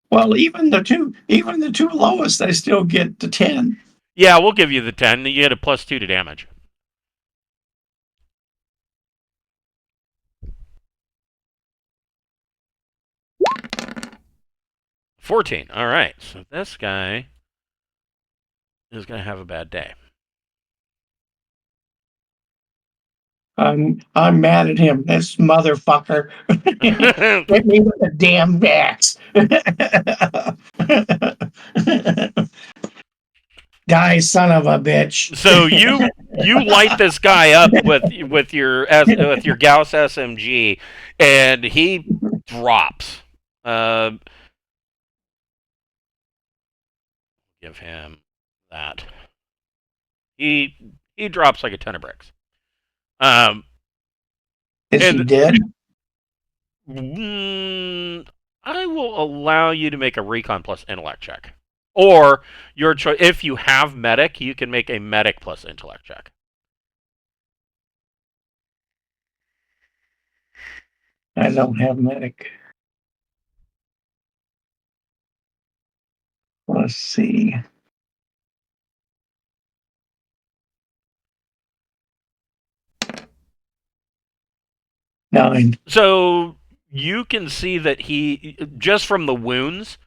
Well, even the two lowest, I still get to 10. Yeah, we'll give you the 10. You get a +2 to damage. $14. All right. So this guy is gonna have a bad day. I'm mad at him. This motherfucker. Hit me with a damn axe. Die, son of a bitch. So you light this guy up with your Gauss SMG, and he drops. Give him that. He drops like a ton of bricks. Is he dead? I will allow you to make a recon plus intellect check. Or your choice. If you have medic, you can make a medic plus intellect check. I don't have medic. Let's see. 9. So you can see that he, just from the wounds,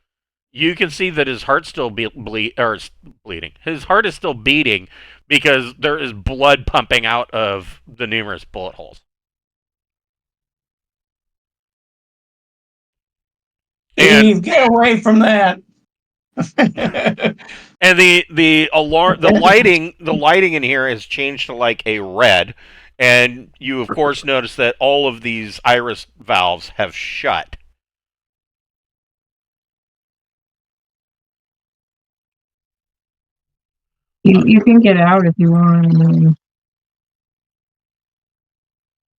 you can see that his heart's still bleeding. His heart is still beating because there is blood pumping out of the numerous bullet holes. Eve, get away from that. And the lighting in here has changed to like a red, and you of course notice that all of these iris valves have shut. You can get out if you want.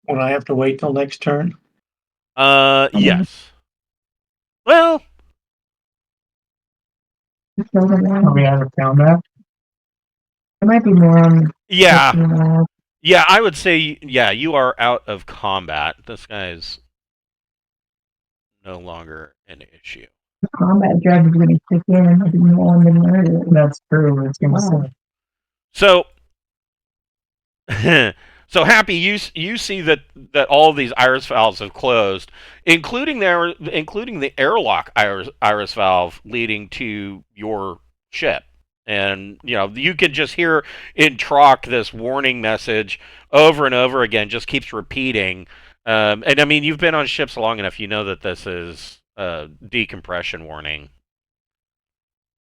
Will I have to wait till next turn? Yes. Well, Are we out of combat? There might be more on. yeah. Yeah, I would say, yeah, you are out of combat. This guy's no longer an issue. Combat drug is going to kick in and I'll be more than murder. That's true. It's gonna Wow. say. So, so Happy, you see that all of these iris valves have closed, including the airlock iris valve leading to your ship. And you can just hear in Troc this warning message over and over again, just keeps repeating. And I mean, you've been on ships long enough, you know that this is a decompression warning.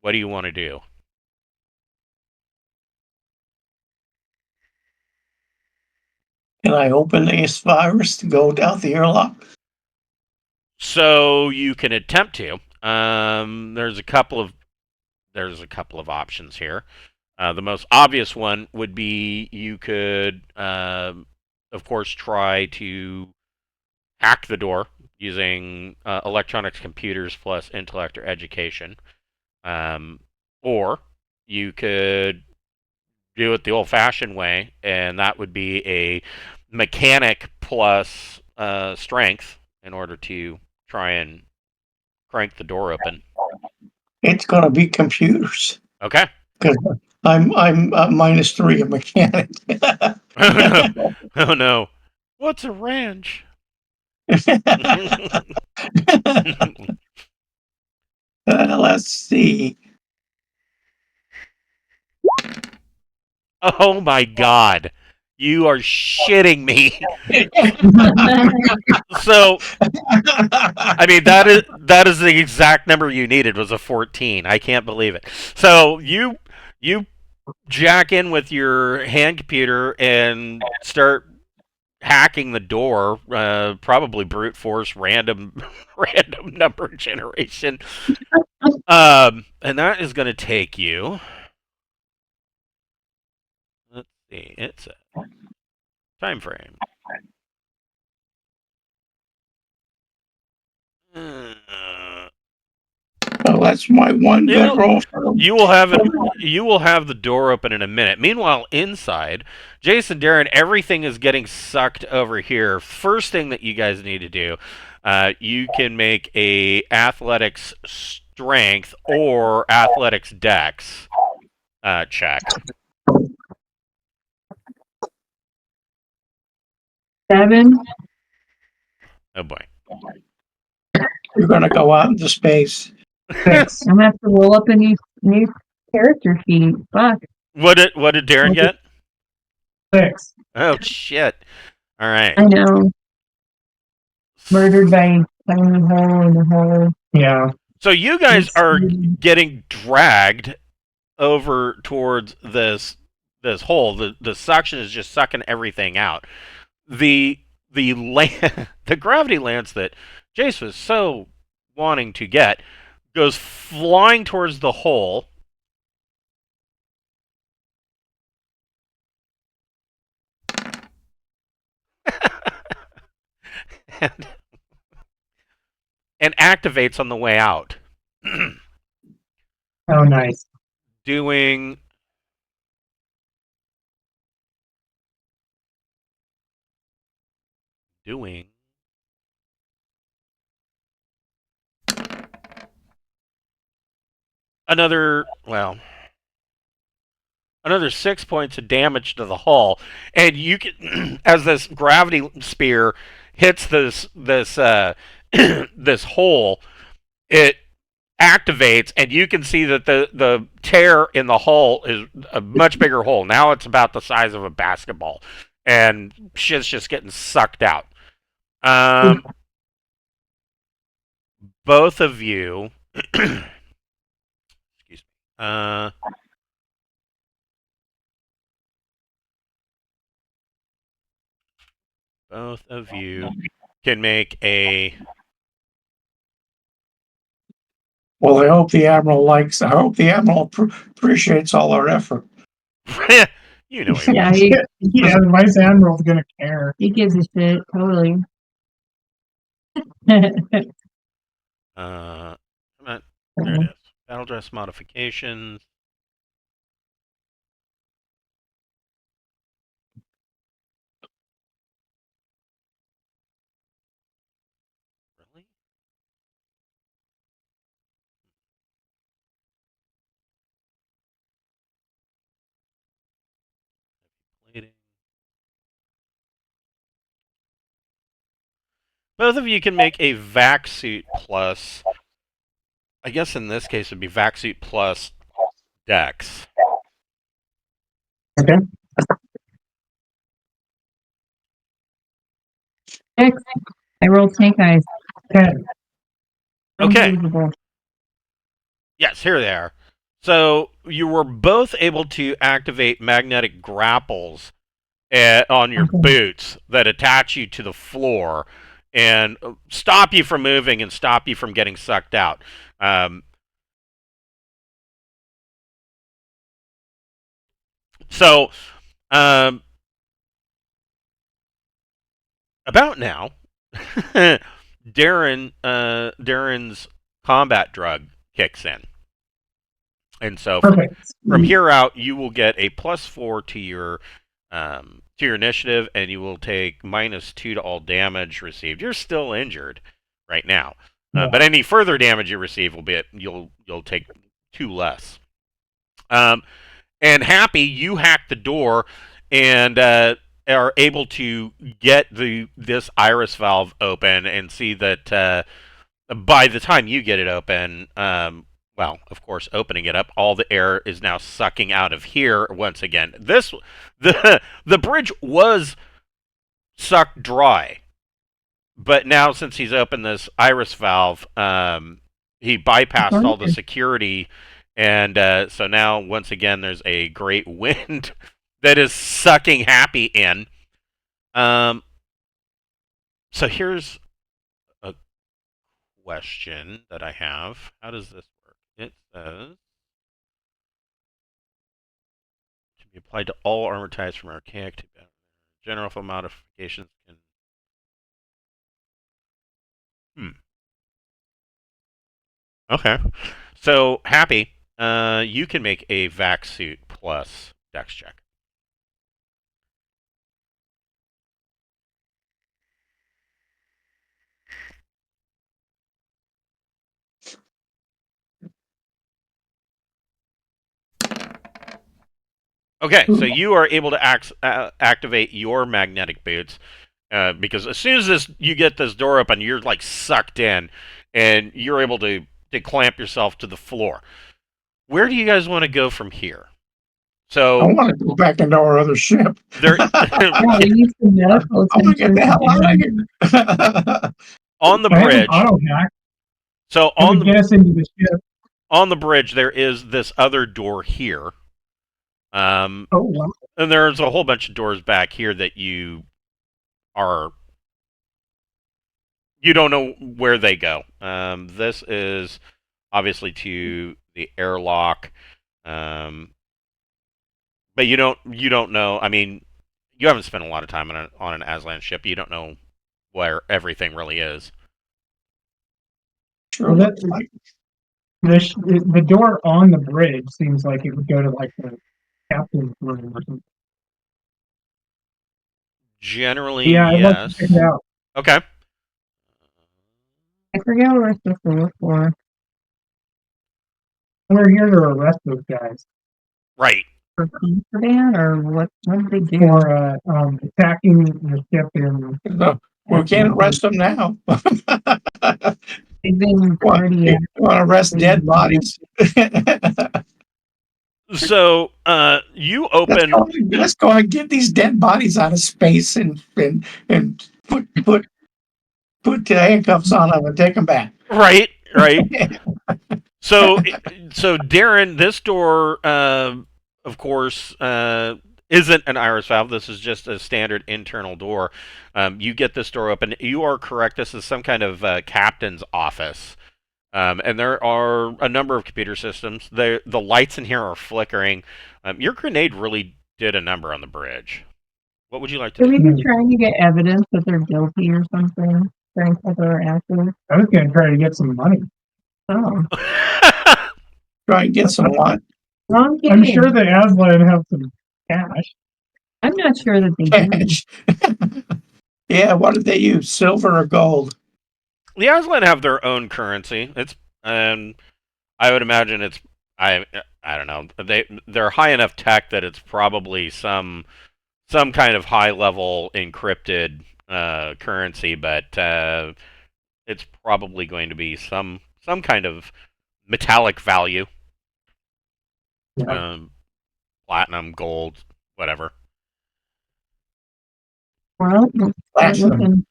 What do you want to do? Can I open this virus to go down the airlock? So you can attempt to. There's a couple of options here. The most obvious one would be you could, of course, try to hack the door using electronics, computers plus intellect or education, or you could do it the old-fashioned way, and that would be a mechanic plus strength in order to try and crank the door open. It's going to be computers Okay. because I'm -3 of mechanic. Oh no. What's a ranch? Let's see. Oh my god. You are shitting me. So, I mean, that is the exact number you needed, was a 14. I can't believe it. So you jack in with your hand computer and start hacking the door, probably brute force, random number generation, and that is going to take you. Let's see, it's a time frame. Well, that's my one good roll. You will have the door open in a minute. Meanwhile, inside, Jason, Darren, everything is getting sucked over here. First thing that you guys need to do, you can make a athletics strength or athletics dex check. 7. Oh boy. You're going to go out into space. 6. I'm gonna have to roll up a new character sheet. Fuck. What did Darren get? 6. Oh shit! All right. I know. Murdered by tiny hole in the hole. Yeah. So you guys are getting dragged over towards this hole. The suction is just sucking everything out. The the gravity lance that Jace was so wanting to get goes flying towards the hole. and, and activates on the way out. Oh, nice. Doing another, well, another 6 points of damage to the hull, and you can, as this gravity spear hits this this hole, it activates, and you can see that the tear in the hull is a much bigger hole. Now it's about the size of a basketball, and shit's just getting sucked out. Both of you, excuse me. Both of you can make a. Well, I hope the admiral likes. I hope the admiral appreciates all our effort. You know. Yeah, Yeah, the vice admiral's gonna care. he gives a shit. Totally. There it is. Battle dress modifications. Really? Both of you can make a vac suit plus. I guess in this case it would be vac suit plus dex. Okay. 6. I rolled snake eyes. 10. Okay. Unbelievable. Yes, here they are. So you were both able to activate magnetic grapples on your Okay. boots that attach you to the floor and stop you from moving and stop you from getting sucked out. So, about now, Darren's combat drug kicks in. And so Perfect. from here out, you will get a +4 to your initiative, and you will take -2 to all damage received. You're still injured right now, Yeah. but any further damage you receive will be you'll take 2 less. And Happy, you hack the door and are able to get this iris valve open and see that by the time you get it open, well, of course, opening it up, all the air is now sucking out of here once again. The bridge was sucked dry, but now since he's opened this iris valve, he bypassed all the security, and so now once again there's a great wind that is sucking Happy in. So here's a question that I have. How does this work? It says to be applied to all armor types from archaic to general for modifications can. Okay. So Happy, you can make a vac suit plus dex check. Okay, so you are able to activate your magnetic boots because as soon as you get this door open, you're like sucked in, and you're able to clamp yourself to the floor. Where do you guys want to go from here? So I want to go back into our other ship. there, Yeah, we need some medical I want to get the hell out of attention. here. on the I have an bridge. auto hack. So That would get us into the ship. on the bridge, there is this other door here. Oh, wow. And there's a whole bunch of doors back here that you don't know where they go. This is obviously to the airlock, but you don't know. I mean, you haven't spent a lot of time on an Aslan ship. You don't know where everything really is. Sure, Well, the door on the bridge seems like it would go to like the captain's room or something. Generally, Yeah, I'd like to yes. check it out. Okay. I forget what we're supposed to look for. We're here to arrest those guys Right. For contraband, or what did they do? for attacking the ship in. No, we can't arrest them now. They've been already. You want to arrest dead bodies? So, you open. Let's go and get these dead bodies out of space and put handcuffs on them and take them back. Right. So Darren, this door, of course, isn't an iris valve. This is just a standard internal door. You get this door open. You are correct. This is some kind of captain's office. And there are a number of computer systems. The lights in here are flickering. Your grenade really did a number on the bridge. What would you like to Should do? we be trying to get evidence that they're guilty or something? Trying to cover our asses? I was going to try to get some money. Oh. Try and get some what? Wrong I'm game. sure the Aslan have some cash. I'm not sure that they do. Cash. Yeah, what did they use? Silver or gold? The Aslan have their own currency. It's I would imagine it's I don't know. They're high enough tech that it's probably some kind of high level encrypted currency, but it's probably going to be some kind of metallic value, Yeah. platinum, gold, whatever. Well, Platinum.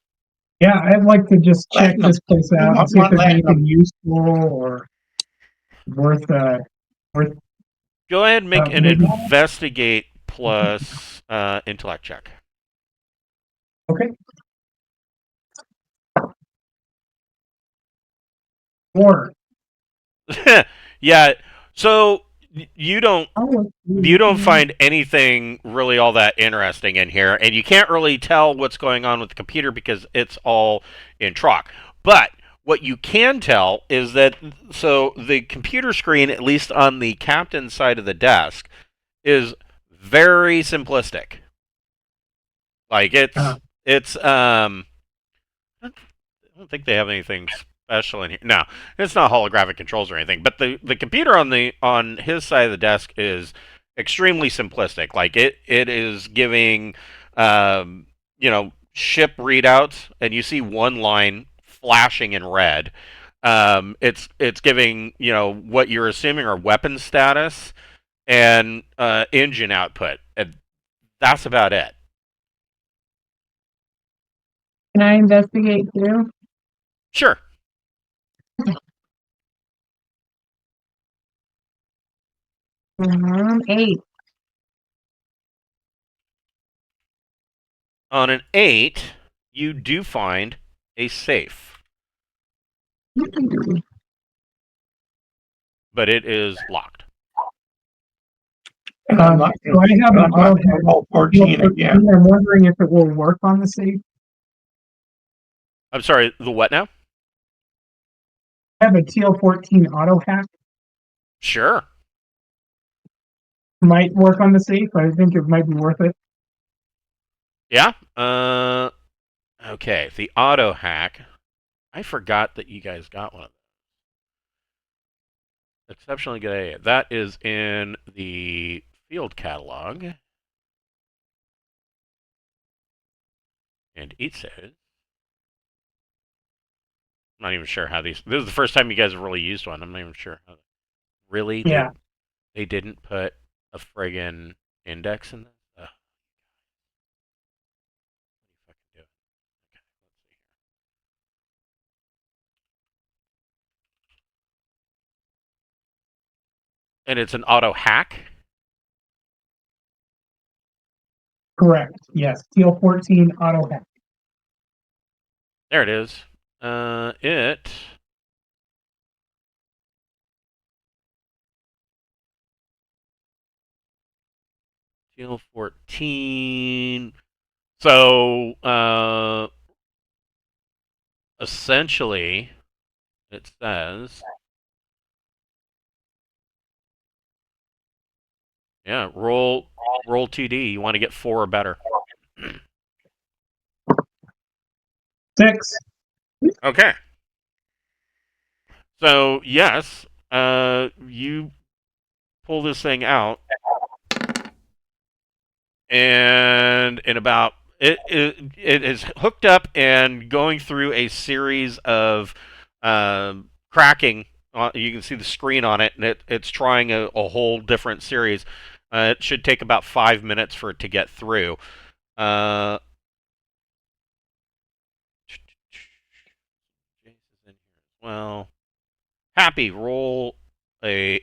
Yeah, I'd like to just check Platinum. this place out and see if there's anything useful or worth worth Go ahead and make an maybe. investigate plus intellect check. Okay. 4. Yeah. So you don't oh, find anything really all that interesting in here, and you can't really tell what's going on with the computer because it's all in Troc. But what you can tell is that so the computer screen, at least on the captain's side of the desk, is very simplistic. Like it's I don't think they have anything special in here. No, it's not holographic controls or anything. But the computer on his side of the desk is extremely simplistic. Like it is giving ship readouts, and you see one line flashing in red. It's giving what you're assuming are weapon status and engine output, and that's about it. can I investigate too? Sure. Mm-hmm. 8. On an 8, you do find a safe, but it is locked. And I'm not Do I have an going to roll 14 again. I'm wondering if it will work on the safe. I'm sorry, the what now? I have a TL14 auto hack. Sure. Might work on the safe. I think it might be worth it. Yeah. Okay. The auto hack. I forgot that you guys got one of those. Exceptionally good idea. That is in the field catalog. And it says. I'm not even sure how these. This is the first time you guys have really used one. I'm not even sure how. Really? Yeah. They didn't put a friggin' index in this? Ugh. What are you fucking doing? Okay, let's see here. And it's an auto hack? Correct. Yes. TL14 auto hack. There it is. It. Teal 14. So, essentially, it says, yeah, roll 2D. You want to get 4 or better. 6. Okay. So, yes, you pull this thing out, and in about it is hooked up and going through a series of cracking. You can see the screen on it, and it's trying a whole different series. It should take about 5 minutes for it to get through. Well, Happy, roll a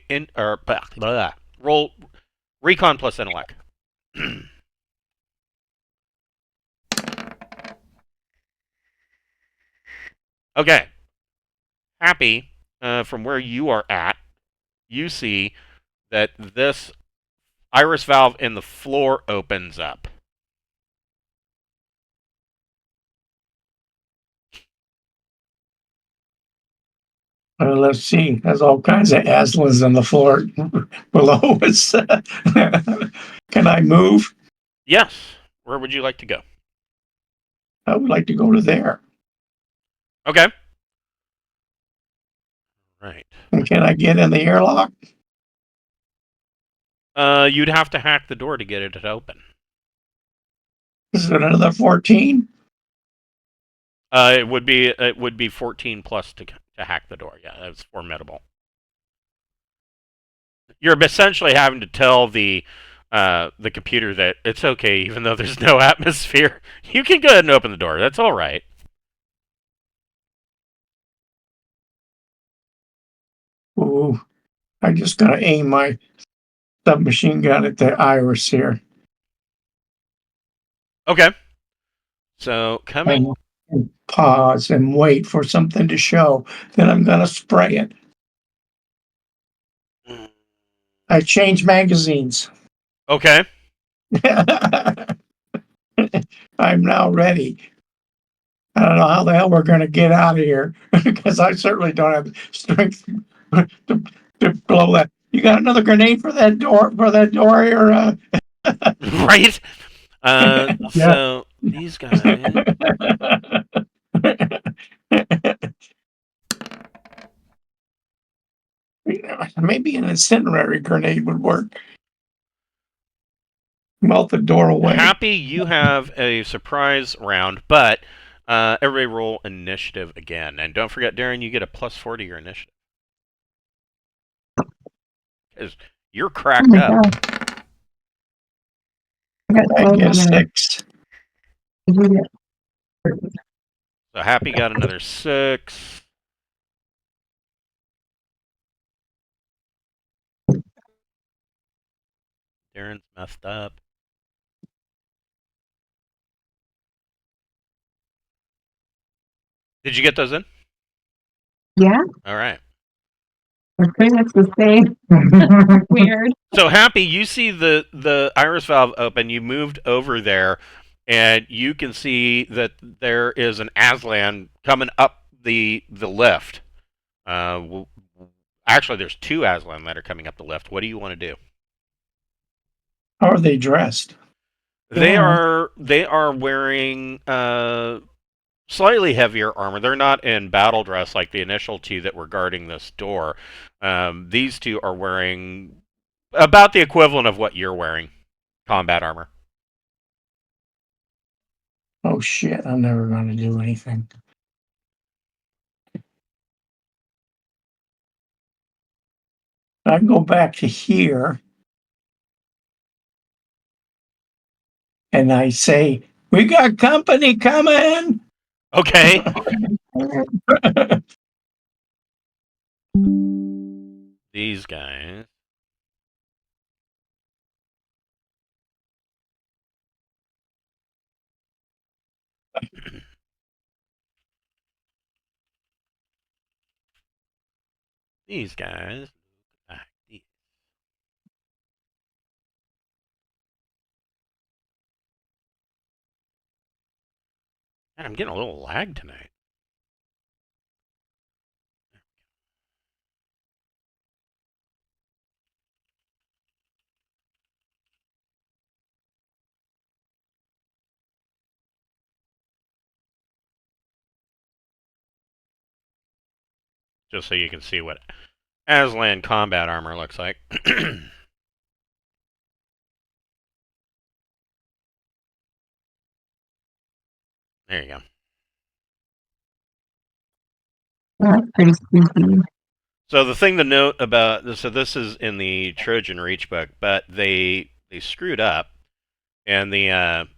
roll recon plus intellect. Okay, Happy, from where you are at, you see that this iris valve in the floor opens up. Let's see. There's all kinds of Aslans on the floor below us. Can I move? Yes. Where would you like to go? I would like to go to there. Okay. Right. And can I get in the airlock? You'd have to hack the door to get it to open. Is it another 14? It would be 14 plus to hack the door. Yeah, that's formidable. You're essentially having to tell the computer that it's okay, even though there's no atmosphere. You can go ahead and open the door. That's all right. Ooh, I just gotta aim my submachine gun at the iris here. Okay. So coming. And pause and wait for something to show. Then I'm gonna spray it. I change magazines. Okay. I'm now ready. I don't know how the hell we're going to get out of here because I certainly don't have strength to, to blow that. You got another grenade for that door? For that door here? Right. Yeah. So these guys. Maybe an incendiary grenade would work. Melt the door away. Happy, you have a surprise round, but everybody roll initiative again, and don't forget, Darren, you get a +4 to your initiative because you're cracked my up. gosh. I got I 12 get on that. 6. You get- So Happy got another 6. Darren's messed up. Did you get those in? Yeah, All right. we're pretty much the same. Weird. So Happy, you see the iris valve open. You moved over there, and you can see that there is an Aslan coming up the lift. Actually, there's 2 Aslan that are coming up the lift. What do you want to do? How are they dressed? They Yeah. are wearing slightly heavier armor. They're not in battle dress like the initial 2 that were guarding this door. These 2 are wearing about the equivalent of what you're wearing, combat armor. Oh shit, I'm never going to do anything. I go back to here and I say, "We got company coming." Okay. These guys. These guys. Man, I'm getting a little lag tonight. Just so you can see what Aslan combat armor looks like. There you go. That's pretty spooky. So the thing to note about this, so this is in the Trojan Reach book, but they screwed up, and the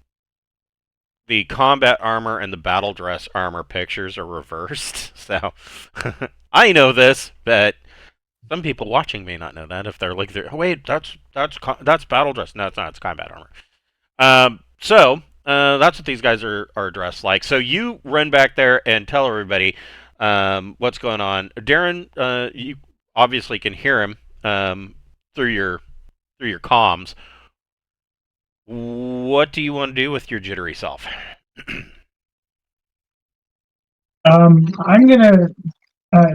combat armor and the battle dress armor pictures are reversed. So I know this, but some people watching may not know that if they're like, oh, wait, that's battle dress. No, it's not. It's combat armor. That's what these guys are dressed like. So you run back there and tell everybody what's going on. Darren, you obviously can hear him through your comms. What do you want to do with your jittery self? I'm gonna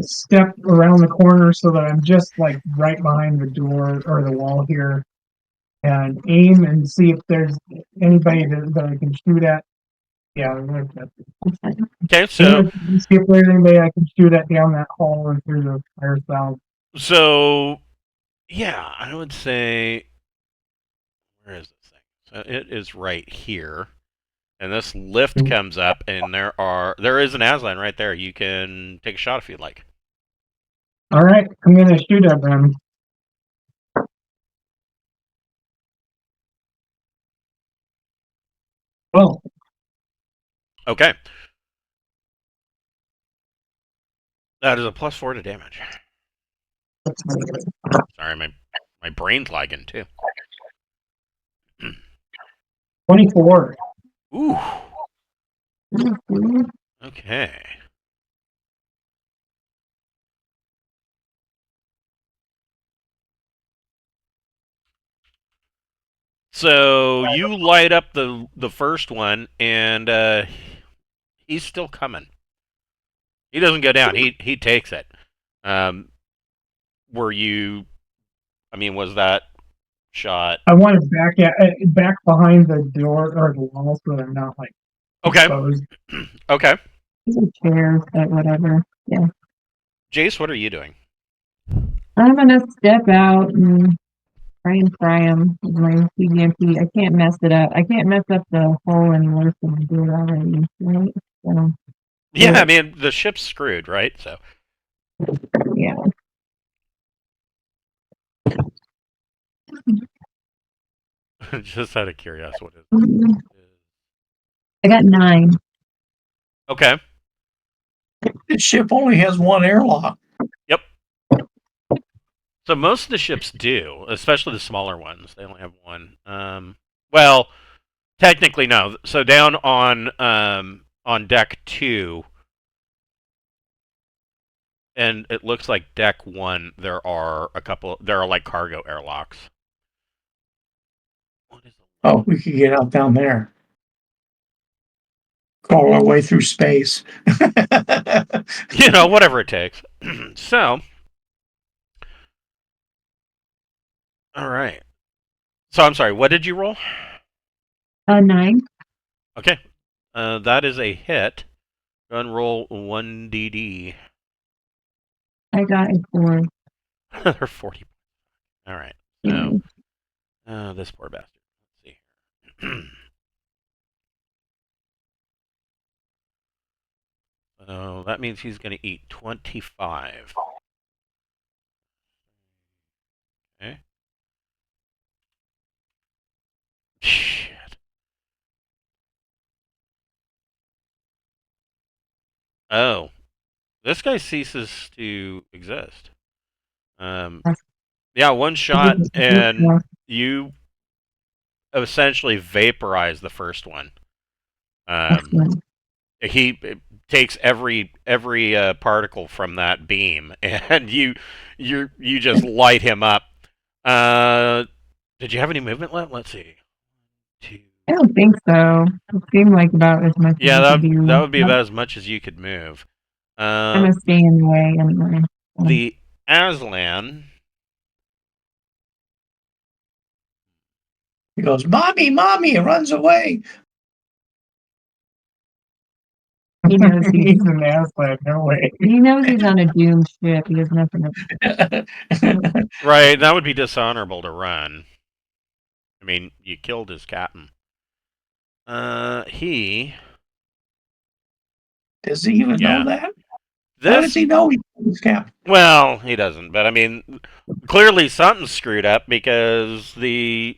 step around the corner so that I'm just like right behind the door or the wall here, and aim and see if there's anybody that I can shoot at. Yeah, Okay, so see if there's anybody I can shoot at down that hall and through the fire valve. yeah, I would say, where is this thing? So it is right here. And this lift comes up, and there is an Aslan right there. You can take a shot if you'd like. All right, I'm gonna shoot at them. Well, Okay. That is a +4 to damage. Sorry, my brain's lagging too. 24. Ooh. Okay. So you light up the first one, and he's still coming. He doesn't go down. He takes it. Were you? I mean, was that shot? I want it back behind the door or the wall so that I'm not like Okay. exposed. Okay. These are chairs, but whatever. Yeah. Jace, what are you doing? I'm gonna step out and try and fry him with my CVMP. I can't mess it up. I can't mess up the hole any worse than I did already. Right? So, Yeah, yeah. I mean the ship's screwed, right? So Yeah. just out of curiosity, what is I got 9. Okay. The ship only has one airlock. Yep. So most of the ships do, especially the smaller ones. They only have one. Well, technically no. So down on deck 2, and it looks like deck 1, there are like cargo airlocks. What is Oh, we could get out down there. Crawl our way through space. whatever it takes. So, all right. So I'm sorry. What did you roll? 9. Okay. That is a hit. Go and roll 1dd. I got a 4. They're 40. All right. So, this poor bastard. Let's see. So that means he's going to eat 25. Okay. Shit. Oh, this guy ceases to exist. Yeah, one shot, and you essentially vaporize the first one. He takes every particle from that beam, and you just light him up. Did you have any movement left? Let's see. 2. I don't think so. It seemed like about as much Yeah, as I could do. that would be about as much as you could move. I'm gonna stay in the way anyway. The Aslan. He goes, "Mommy, mommy!" and runs away. He knows He's an Aslan, no way. he knows he's on a doomed ship. He has nothing to. Right, that would be dishonorable to run. I mean, you killed his captain. He. Does he even know that? How does This. he know he's captain? Well, he doesn't, but I mean, clearly something's screwed up because the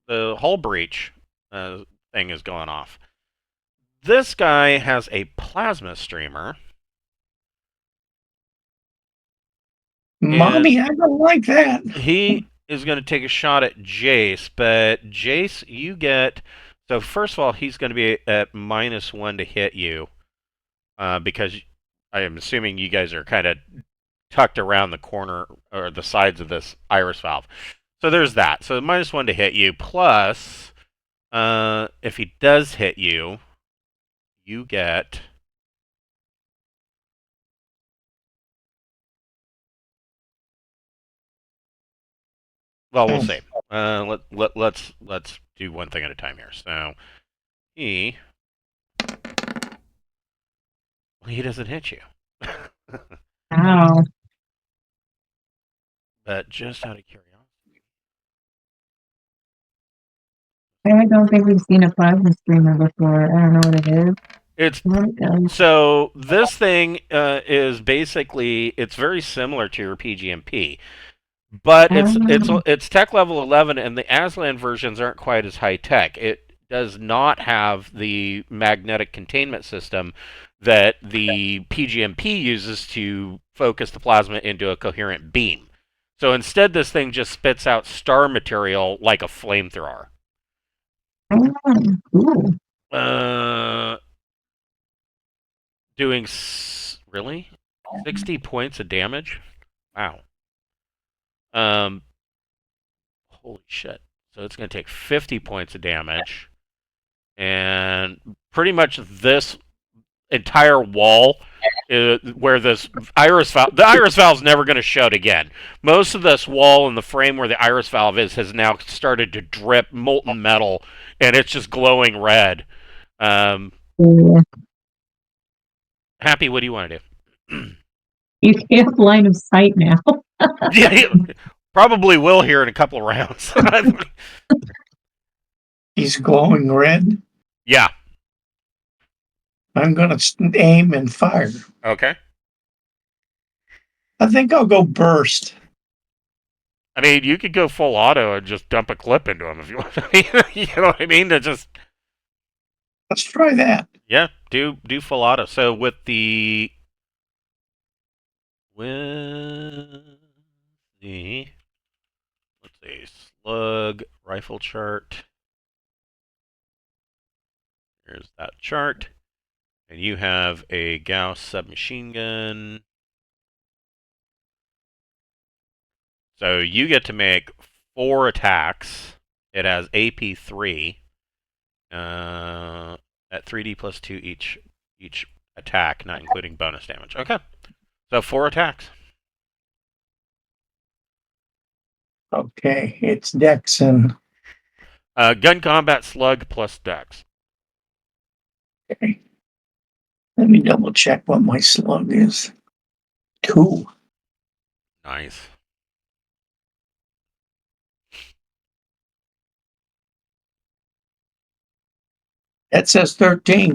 hull breach thing is going off. This guy has a plasma streamer. Mommy, I don't like that. He is going to take a shot at Jace, but Jace, you get. So, first of all, he's going to be at -1 to hit you because I am assuming you guys are kind of tucked around the corner or the sides of this iris valve. So, there's that. So, -1 to hit you, plus if he does hit you, you get. Well, we'll see. Let's do one thing at a time here. So he doesn't hit you. Wow. But just out of curiosity, I don't think we've seen a plasma streamer before. I don't know what it is. It's What it does. so this thing is basically it's very similar to your PGMP, but it's tech level 11, and the Aslan versions aren't quite as high tech. It does not have the magnetic containment system that the PGMP uses to focus the plasma into a coherent beam. So instead, this thing just spits out star material like a flamethrower. Cool. Doing really 60 points of damage. Wow. Holy shit. So it's going to take 50 points of damage, and pretty much this entire wall where this iris valve, the iris valve's never going to shut again. Most of this wall and the frame where the iris valve is has now started to drip molten metal, and it's just glowing red. Happy, what do you want to do? You have line of sight now. Yeah, probably will here in a couple of rounds. He's glowing red. Yeah. I'm going to aim and fire. Okay. I think I'll go burst. I mean, you could go full auto and just dump a clip into him if you want. You know what I mean? To just Let's try that. yeah, do full auto. So with the let's see, slug rifle chart. Here's that chart, and you have a Gauss submachine gun. So you get to make 4 attacks. It has AP3 at 3D plus 2 each attack, not including bonus damage. Okay, so 4 attacks. Okay, it's Dex and Gun combat slug plus dex. okay. Let me double check what my slug is. 2. Nice. That says 13.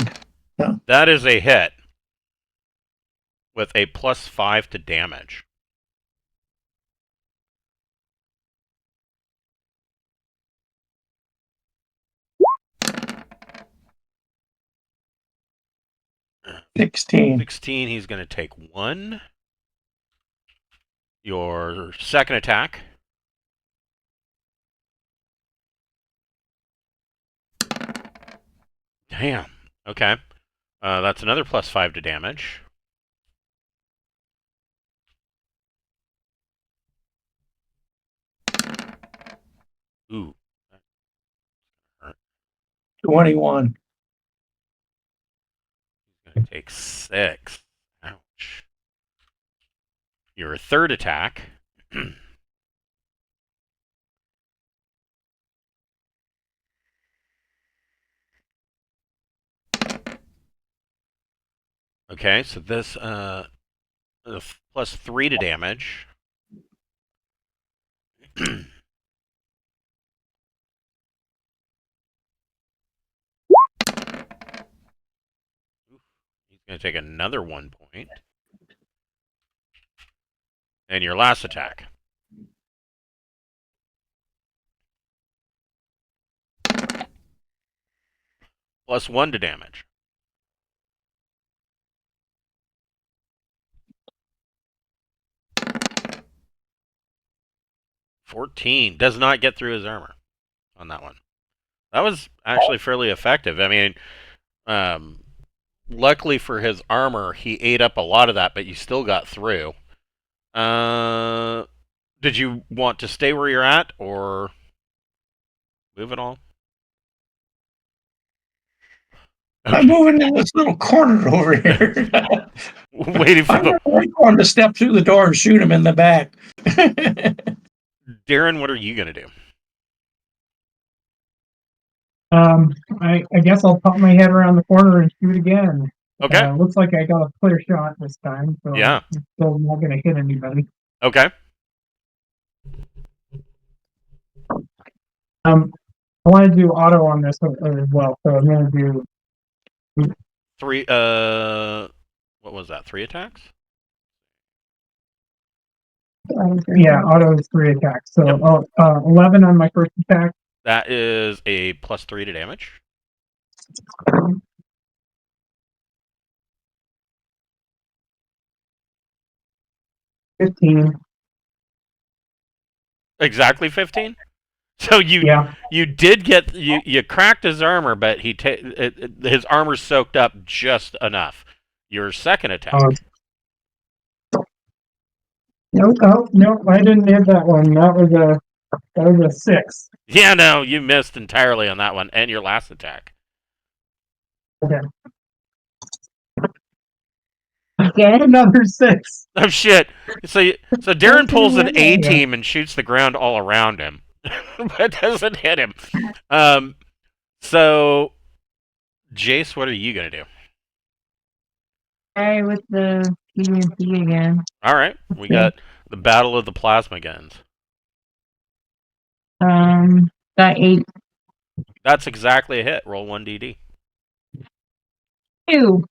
That is a hit with a plus 5 to damage. $16. 16, he's going to take 1. Your second attack. Damn. Okay. That's another plus 5 to damage. Ooh. 21. He's going to take 6. Ouch. Your third attack. Okay, so this plus 3 to damage. He's going to take another 1 point. And your last attack. Plus 1 to damage. 14. Does not get through his armor on that one. That was actually fairly effective. I mean, luckily for his armor, he ate up a lot of that, but you still got through. Did you want to stay where you're at, or move at all? Okay. I'm moving in this little corner over here. Waiting for the... I'm to step through the door and shoot him in the back. Darren, what are you going to do? I guess I'll pop my head around the corner and shoot again. Okay. Looks like I got a clear shot this time, so Yeah. I'm still not going to hit anybody. Okay. I want to do auto on this as well, so I'm going to do 3. What was that? 3 attacks. yeah, auto is 3 attacks. So Yep. 11 on my first attack. That is a +3 to damage. $15. Exactly 15. So Yeah. you did get you cracked his armor, but his armor soaked up just enough. Your second attack. Nope. Oh, nope. I didn't hit that one. That was a 6. Yeah, no, you missed entirely on that one, and your last attack. Okay. Again, another 6. Oh shit! So Darren pulls an A team and shoots the ground all around him, but doesn't hit him. So Jace, what are you gonna do? Try with the PvP again. All right, we got the Battle of the Plasma Guns. Got 8. That's exactly a hit. Roll 1d. 2.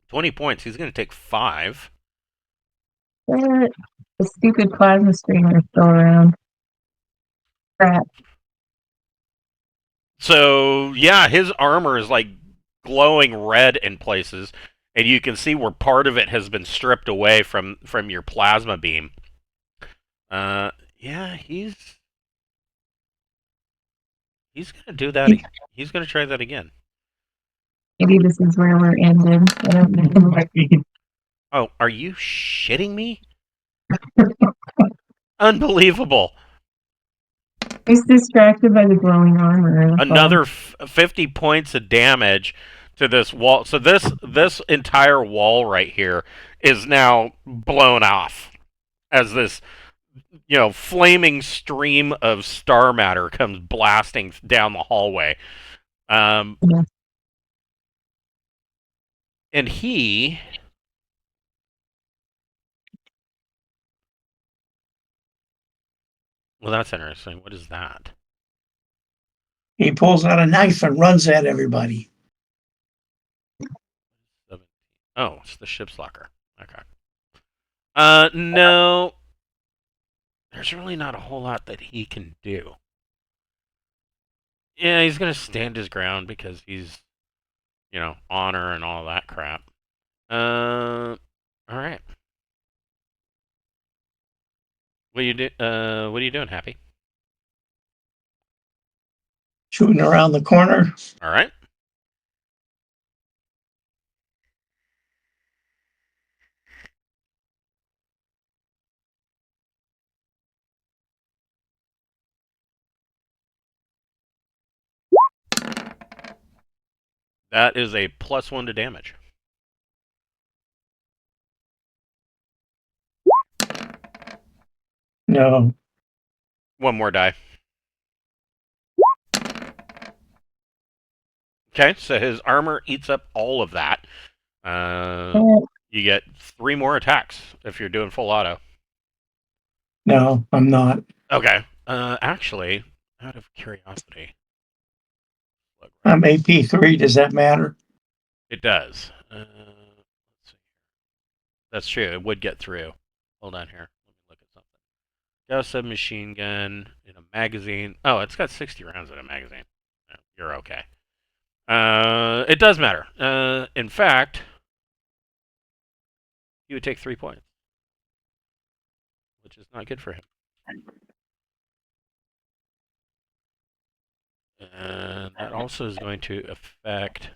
20 points. He's gonna take 5. The stupid plasma streamer is still around. Crap. So yeah, his armor is like glowing red in places, and you can see where part of it has been stripped away from your plasma beam. Yeah, he's gonna do that. He's gonna try that again. Maybe this is where we're ended. I don't know. Oh, are you shitting me? Unbelievable. He's distracted by the glowing armor. Another 50 points of damage to this wall. So this entire wall right here is now blown off as this flaming stream of star matter comes blasting down the hallway. And he well, that's interesting. What is that? He pulls out a knife and runs at everybody. Oh, it's the ship's locker. Okay. No. There's really not a whole lot that he can do. Yeah, he's gonna stand his ground because he's, honor and all that crap. All right. What are you doing, Happy? Shooting around the corner. All right. That is a +1 to damage. No. One more die. Okay, so his armor eats up all of that. You get 3 more attacks if you're doing full auto. No, I'm not. Okay. Actually, out of curiosity, I'm AP3. Does that matter? it does. Let's see. That's true. It would get through. Hold on here. Let me look at something. Got a submachine gun in a magazine. Oh, it's got 60 rounds in a magazine. No, you're okay. It does matter. In fact, he would take 3 points, which is not good for him. And that also is going to affect.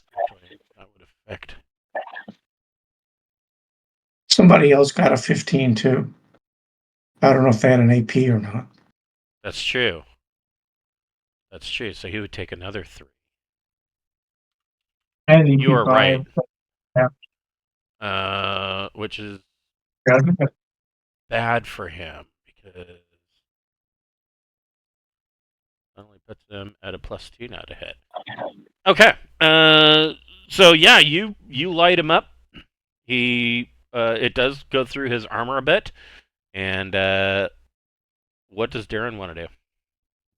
That would affect. Somebody else got a 15 too. I don't know if they had an AP or not. That's true. That's true. So he would take another 3. You are right. Yeah. Which is bad for him because it only puts him at a +2 now to hit. Okay. So yeah, you light him up. He it does go through his armor a bit, and what does Darren want to do?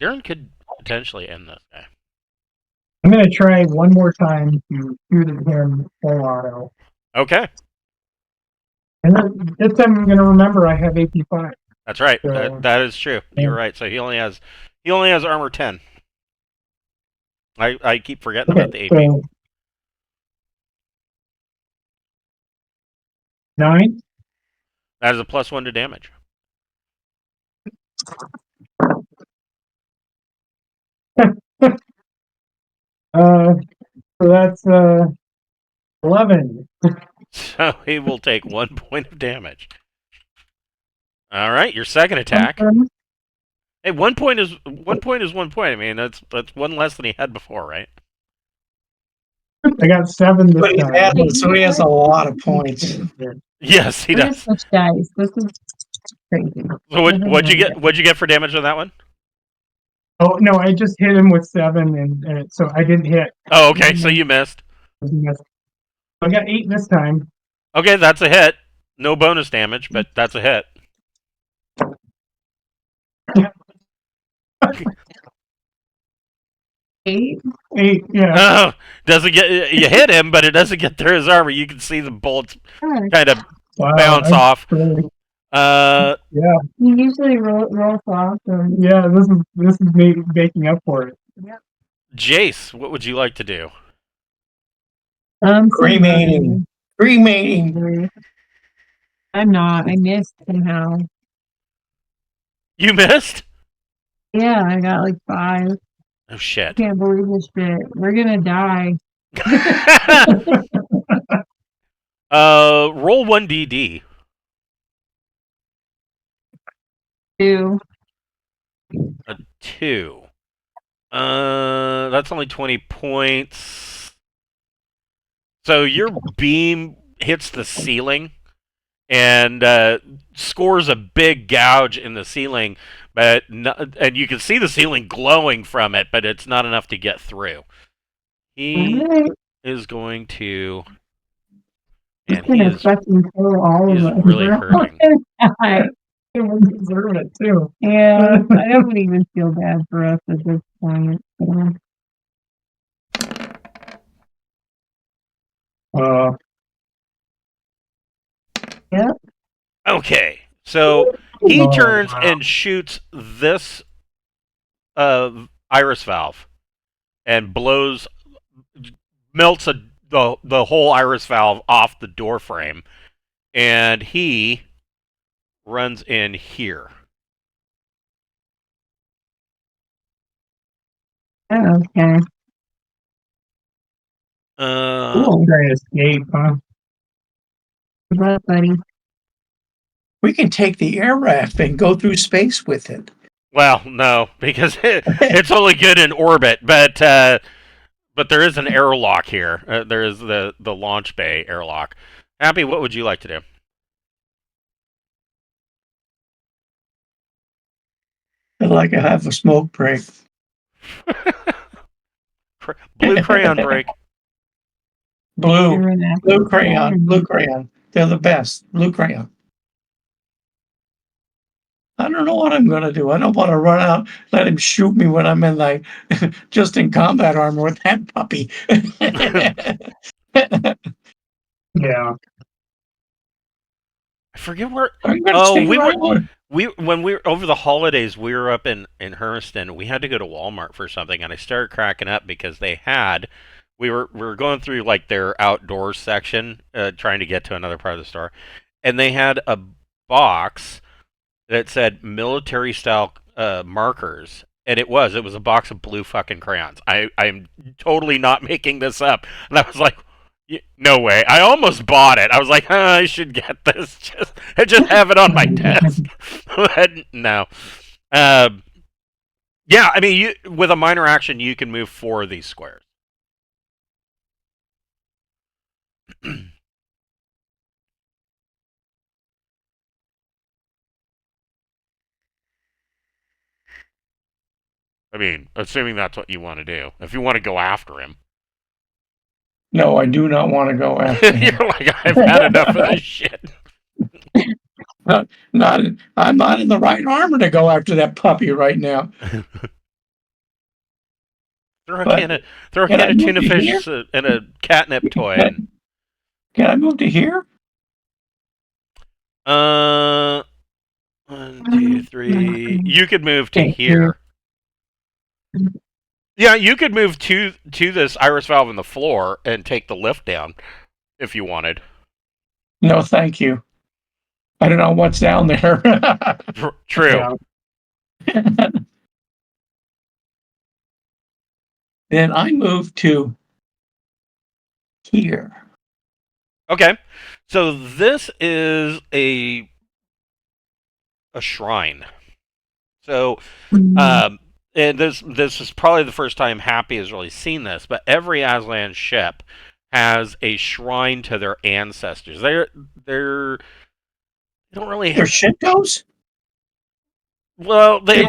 Darren could potentially end this guy. I'm gonna try one more time to shoot at him full auto. Okay, And then this time I'm gonna remember I have AP5. that's right. So, That is true. You're right. So he only has armor 10. I keep forgetting about the AP. so 9. That is a +1 to damage. So that's 11. So he will take 1 point of damage. All right, your second attack. Hey, 1 point is 1 point is 1 point. I mean, that's one less than he had before, right? I got 7 But this he's time. Aslan, so he has a lot of points. Yes, he We're gonna does. switch dice. This is crazy. So what'd you get? What'd you get for damage on that one? Oh no, I just hit him with 7, and so I didn't hit. Oh, okay. So you missed. I got 8 this time. Okay, that's a hit. No bonus damage, but that's a hit. 8. 8, yeah. Oh, doesn't get you hit him, but it doesn't get through his armor. You can see the bullets Oh, kind of Wow, bounce that's off. really- Uh, yeah, you usually roll off. And yeah. This is me making up for it. Jace, what would you like to do? Cremating. Cremating. I'm not. I missed somehow. You missed? Yeah, I got like 5. Oh shit. Can't believe this shit. We're gonna die. Roll 1d. 2. A 2. That's only 20 points. So your beam hits the ceiling and scores a big gouge in the ceiling, and you can see the ceiling glowing from it, but it's not enough to get through. He Alright. is going to, He's and he gonna is fucking kill all he is of us. really We're all hurting. gonna die. We deserve it too. Yeah, I don't even feel bad for us at this point. So. Yep. Okay, so he Oh, turns wow. and shoots this iris valve and melts the whole iris valve off the door frame, and he runs in here. Oh, okay. Cool. Trying to escape, huh? Good luck, buddy. We can take the air raft and go through space with it. Well, no, because it's only good in orbit, but there is an airlock here. There is the launch bay airlock. Happy, what would you like to do? I'd like to have a smoke break. Blue crayon break. Blue. You're an Blue asshole. crayon. Blue crayon. They're the best. Blue crayon. I don't know what I'm going to do. I don't want to run out, let him shoot me when I'm in like just in combat armor with that puppy. Yeah. I forget where. I'm gonna Oh, stay we right were on. when we were over the holidays. We were up in Hermiston. We had to go to Walmart for something, and I started cracking up because they had. We were going through like their outdoor section, trying to get to another part of the store, and they had a box that said military style markers, and it was a box of blue fucking crayons. I'm totally not making this up, and I was like, no way. I almost bought it. I was like, I should get this, just have it on my desk. But no. Yeah, I mean, with a minor action, you can move 4 of these squares. I mean, assuming that's what you want to do. If you want to go after him. No, I do not want to go after him. You're like, I've had enough of this shit. I'm not in the right armor to go after that puppy right now. Throw a But can of throw a can can I of move tuna to here? fish and a catnip toy. And Can I move to here? uh, 1, 2, 3. You could move to Okay, here. Yeah, you could move to this iris valve in the floor and take the lift down if you wanted. No, thank you. I don't know what's down there. True. Yeah. Then I move to here. Okay. So this is a shrine. So and this is probably the first time Happy has really seen this, but every Aslan ship has a shrine to their ancestors. They don't really They're Shintos? well they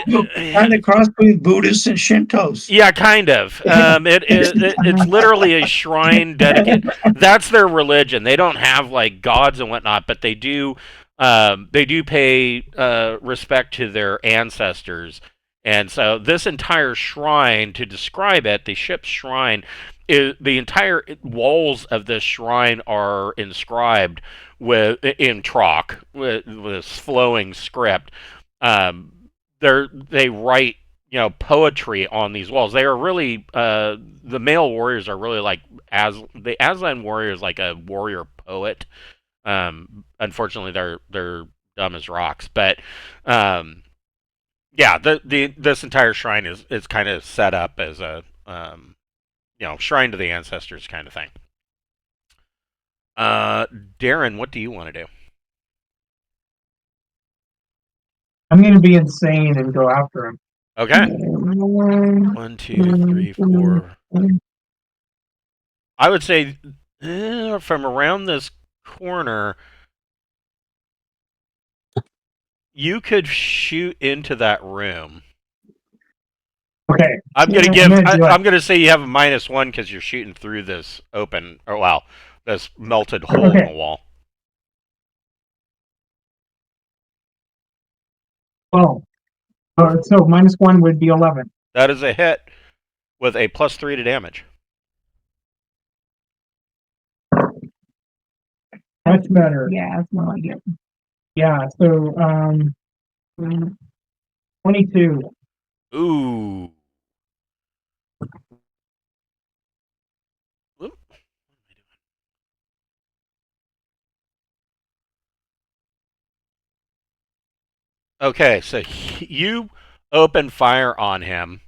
Kind of cross between Buddhists and Shintos. yeah, kind of. It's literally a shrine dedicated. That's their religion. They don't have like gods and whatnot, but they do pay respect to their ancestors. And so this entire shrine, to describe it, the ship's shrine, is the entire walls of this shrine are inscribed in Troc with this flowing script. They write poetry on these walls. They are really the male warriors are really like the Aslan warrior is like a warrior poet. Unfortunately, they're dumb as rocks, but yeah, this entire shrine is kind of set up as a shrine to the ancestors kind of thing. Darren, what do you want to do? I'm gonna be insane and go after him. Okay. 1, 2, 3, 4. I would say from around this corner, you could shoot into that room. Okay. I'm gonna say you have a -1 because you're shooting through this open, or wow, this melted hole in the wall. Well, so -1 would be 11. That is a hit with a +3 to damage. Much better. Yeah, it's more like it. Yeah. So 22. Ooh. Okay, so you open fire on him,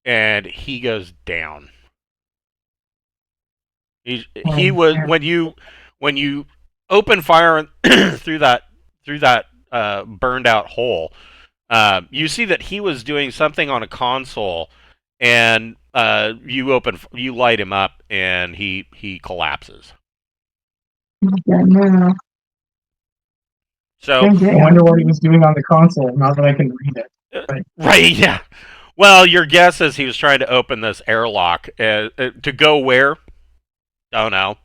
and he goes down. He was when you open fire through that burned out hole. You see that he was doing something on a console, and you light him up, and he collapses. So I wonder what he was doing on the console. Not that I can read it. right, yeah. Well, your guess is he was trying to open this airlock to go where? Don't know.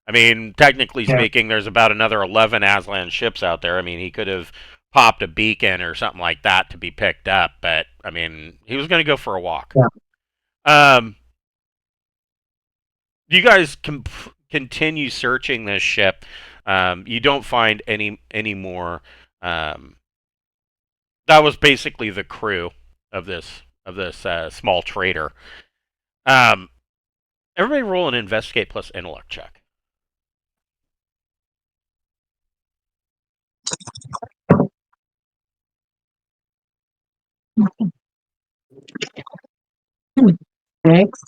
I mean, technically speaking, there's about another 11 Aslan ships out there. I mean, he could have popped a beacon or something like that to be picked up, but I mean, he was going to go for a walk. Yeah. You guys continue searching this ship. You don't find any more. That was basically the crew of this small trader. Everybody roll an investigate plus intellect check. Six.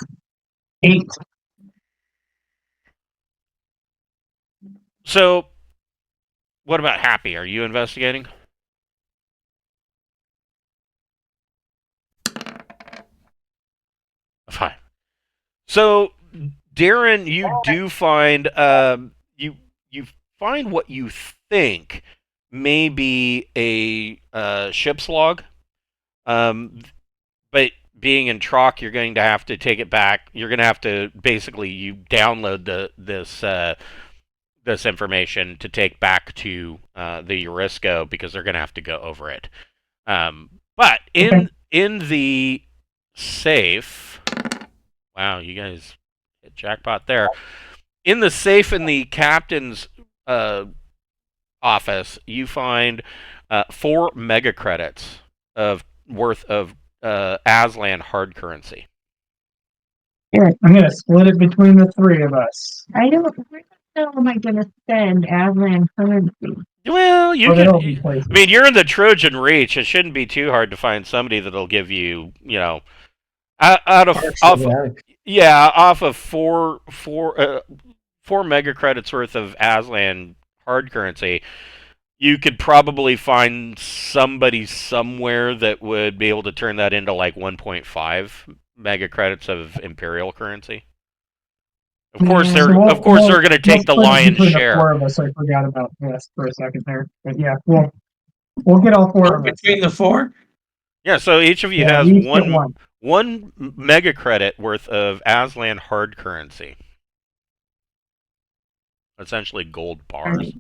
8. So, what about Happy? Are you investigating? Fine. So, Darren, you do find you find what you think may be a ship's log, but being in Troc, you're going to have to take it back. You're going to have to basically you download this information to take back to the Eurisco because they're going to have to go over it. But in the safe, Wow, you guys hit jackpot there. In the safe in the captain's office, you find 4 mega credits of worth of Aslan hard currency. I'm going to split it between the three of us. I don't. Where the hell am I going to spend Aslan currency? Well, you Or can. they'll be places. I mean, you're in the Trojan Reach. It shouldn't be too hard to find somebody that'll give you, out of off of four mega credits worth of Aslan hard currency. You could probably find somebody somewhere that would be able to turn that into like 1.5 mega credits of Imperial currency. Of course, they're going to take the lion's share. The 4 of us, I forgot about this for a second there, but yeah, we'll get all 4 of us. Between the 4? Yeah, so each of you has one mega credit worth of Aslan hard currency. Essentially gold bars.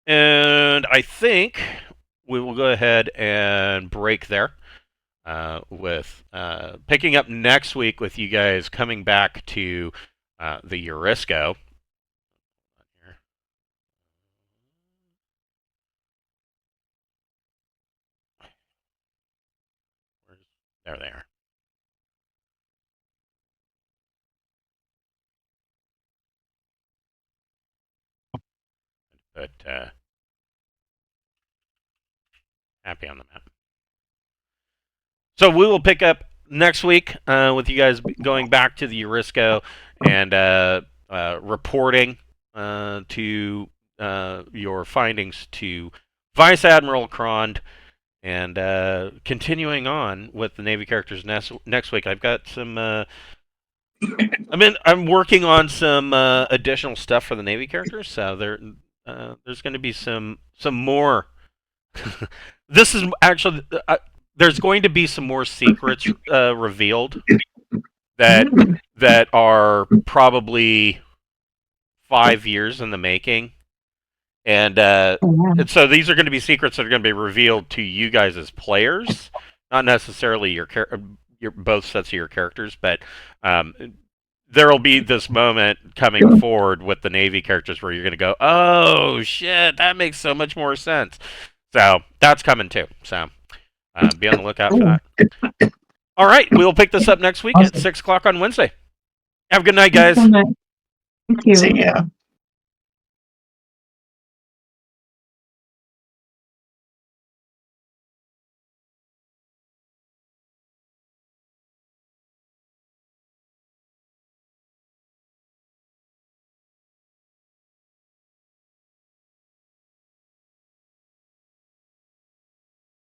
And I think we will go ahead and break there with picking up next week with you guys coming back to the Eurisco. There they are. But happy on the map. So we will pick up next week with you guys going back to the Eurisco and reporting to your findings to Vice Admiral Krond, and continuing on with the Navy characters next week. I've got some. I'm working on some additional stuff for the Navy characters, so there's going to be some more. This is actually there's going to be some more secrets revealed that are probably 5 years in the making, and so these are going to be secrets that are going to be revealed to you guys as players, not necessarily your both sets of your characters, but there will be this moment coming forward with the Navy characters where you're going to go, oh shit, that makes so much more sense. So that's coming too. So be on the lookout for that. All right, we'll pick this up next week at 6 o'clock on Wednesday. Have a good night, guys. Thank you. See ya.